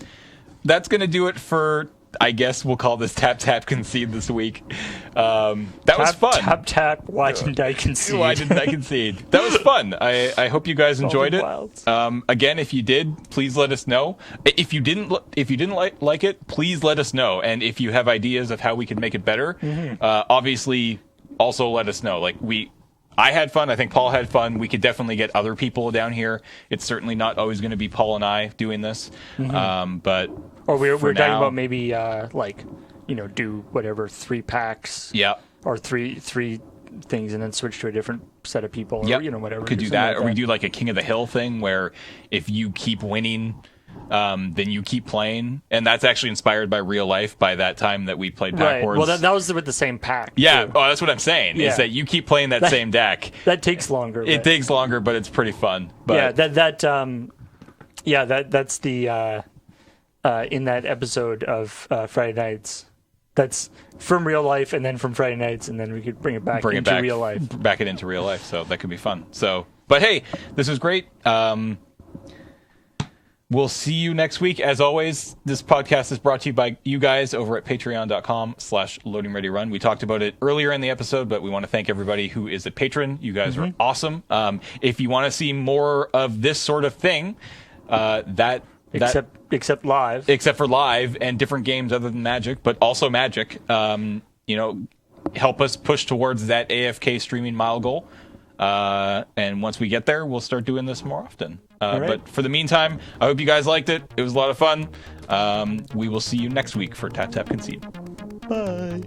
that's gonna do it for. I guess we'll call this Tap Tap Concede this week. That was fun. Tap tap. Why didn't I concede? Why didn't I concede? That was fun. I hope you guys enjoyed it. Wilds. Again, if you did, please let us know. If you didn't like it, please let us know. And if you have ideas of how we can make it better, obviously also let us know. I had fun. I think Paul had fun. We could definitely get other people down here. It's certainly not always going to be Paul and I doing this. But or we're talking now, about maybe do whatever 3 packs. Yeah. Or three things and then switch to a different set of people. Yeah. Or whatever. Could do that, or we do like a King of the Hill thing where if you keep winning, then you keep playing, and that's actually inspired by real life. By that time that we played backwards. Well, that was with the same pack. Yeah. too. Oh, that's what I'm saying. Yeah. Is that you keep playing that same deck. That takes longer. It takes longer, but it's pretty fun. But that's the in that episode of Friday Nights. That's from real life, and then from Friday Nights, and then we could bring it back into real life. Back it into real life, so that could be fun. So, but hey, this was great. We'll see you next week. As always, this podcast is brought to you by you guys over at patreon.com/loadingreadyrun. We talked about it earlier in the episode, but we want to thank everybody who is a patron. You guys are awesome. If you want to see more of this sort of thing, Except live. Except for live and different games other than Magic, but also Magic, help us push towards that AFK streaming mile goal. And once we get there, we'll start doing this more often. Right. But for the meantime, I hope you guys liked it. It was a lot of fun. We will see you next week for Tap Tap Concede. Bye.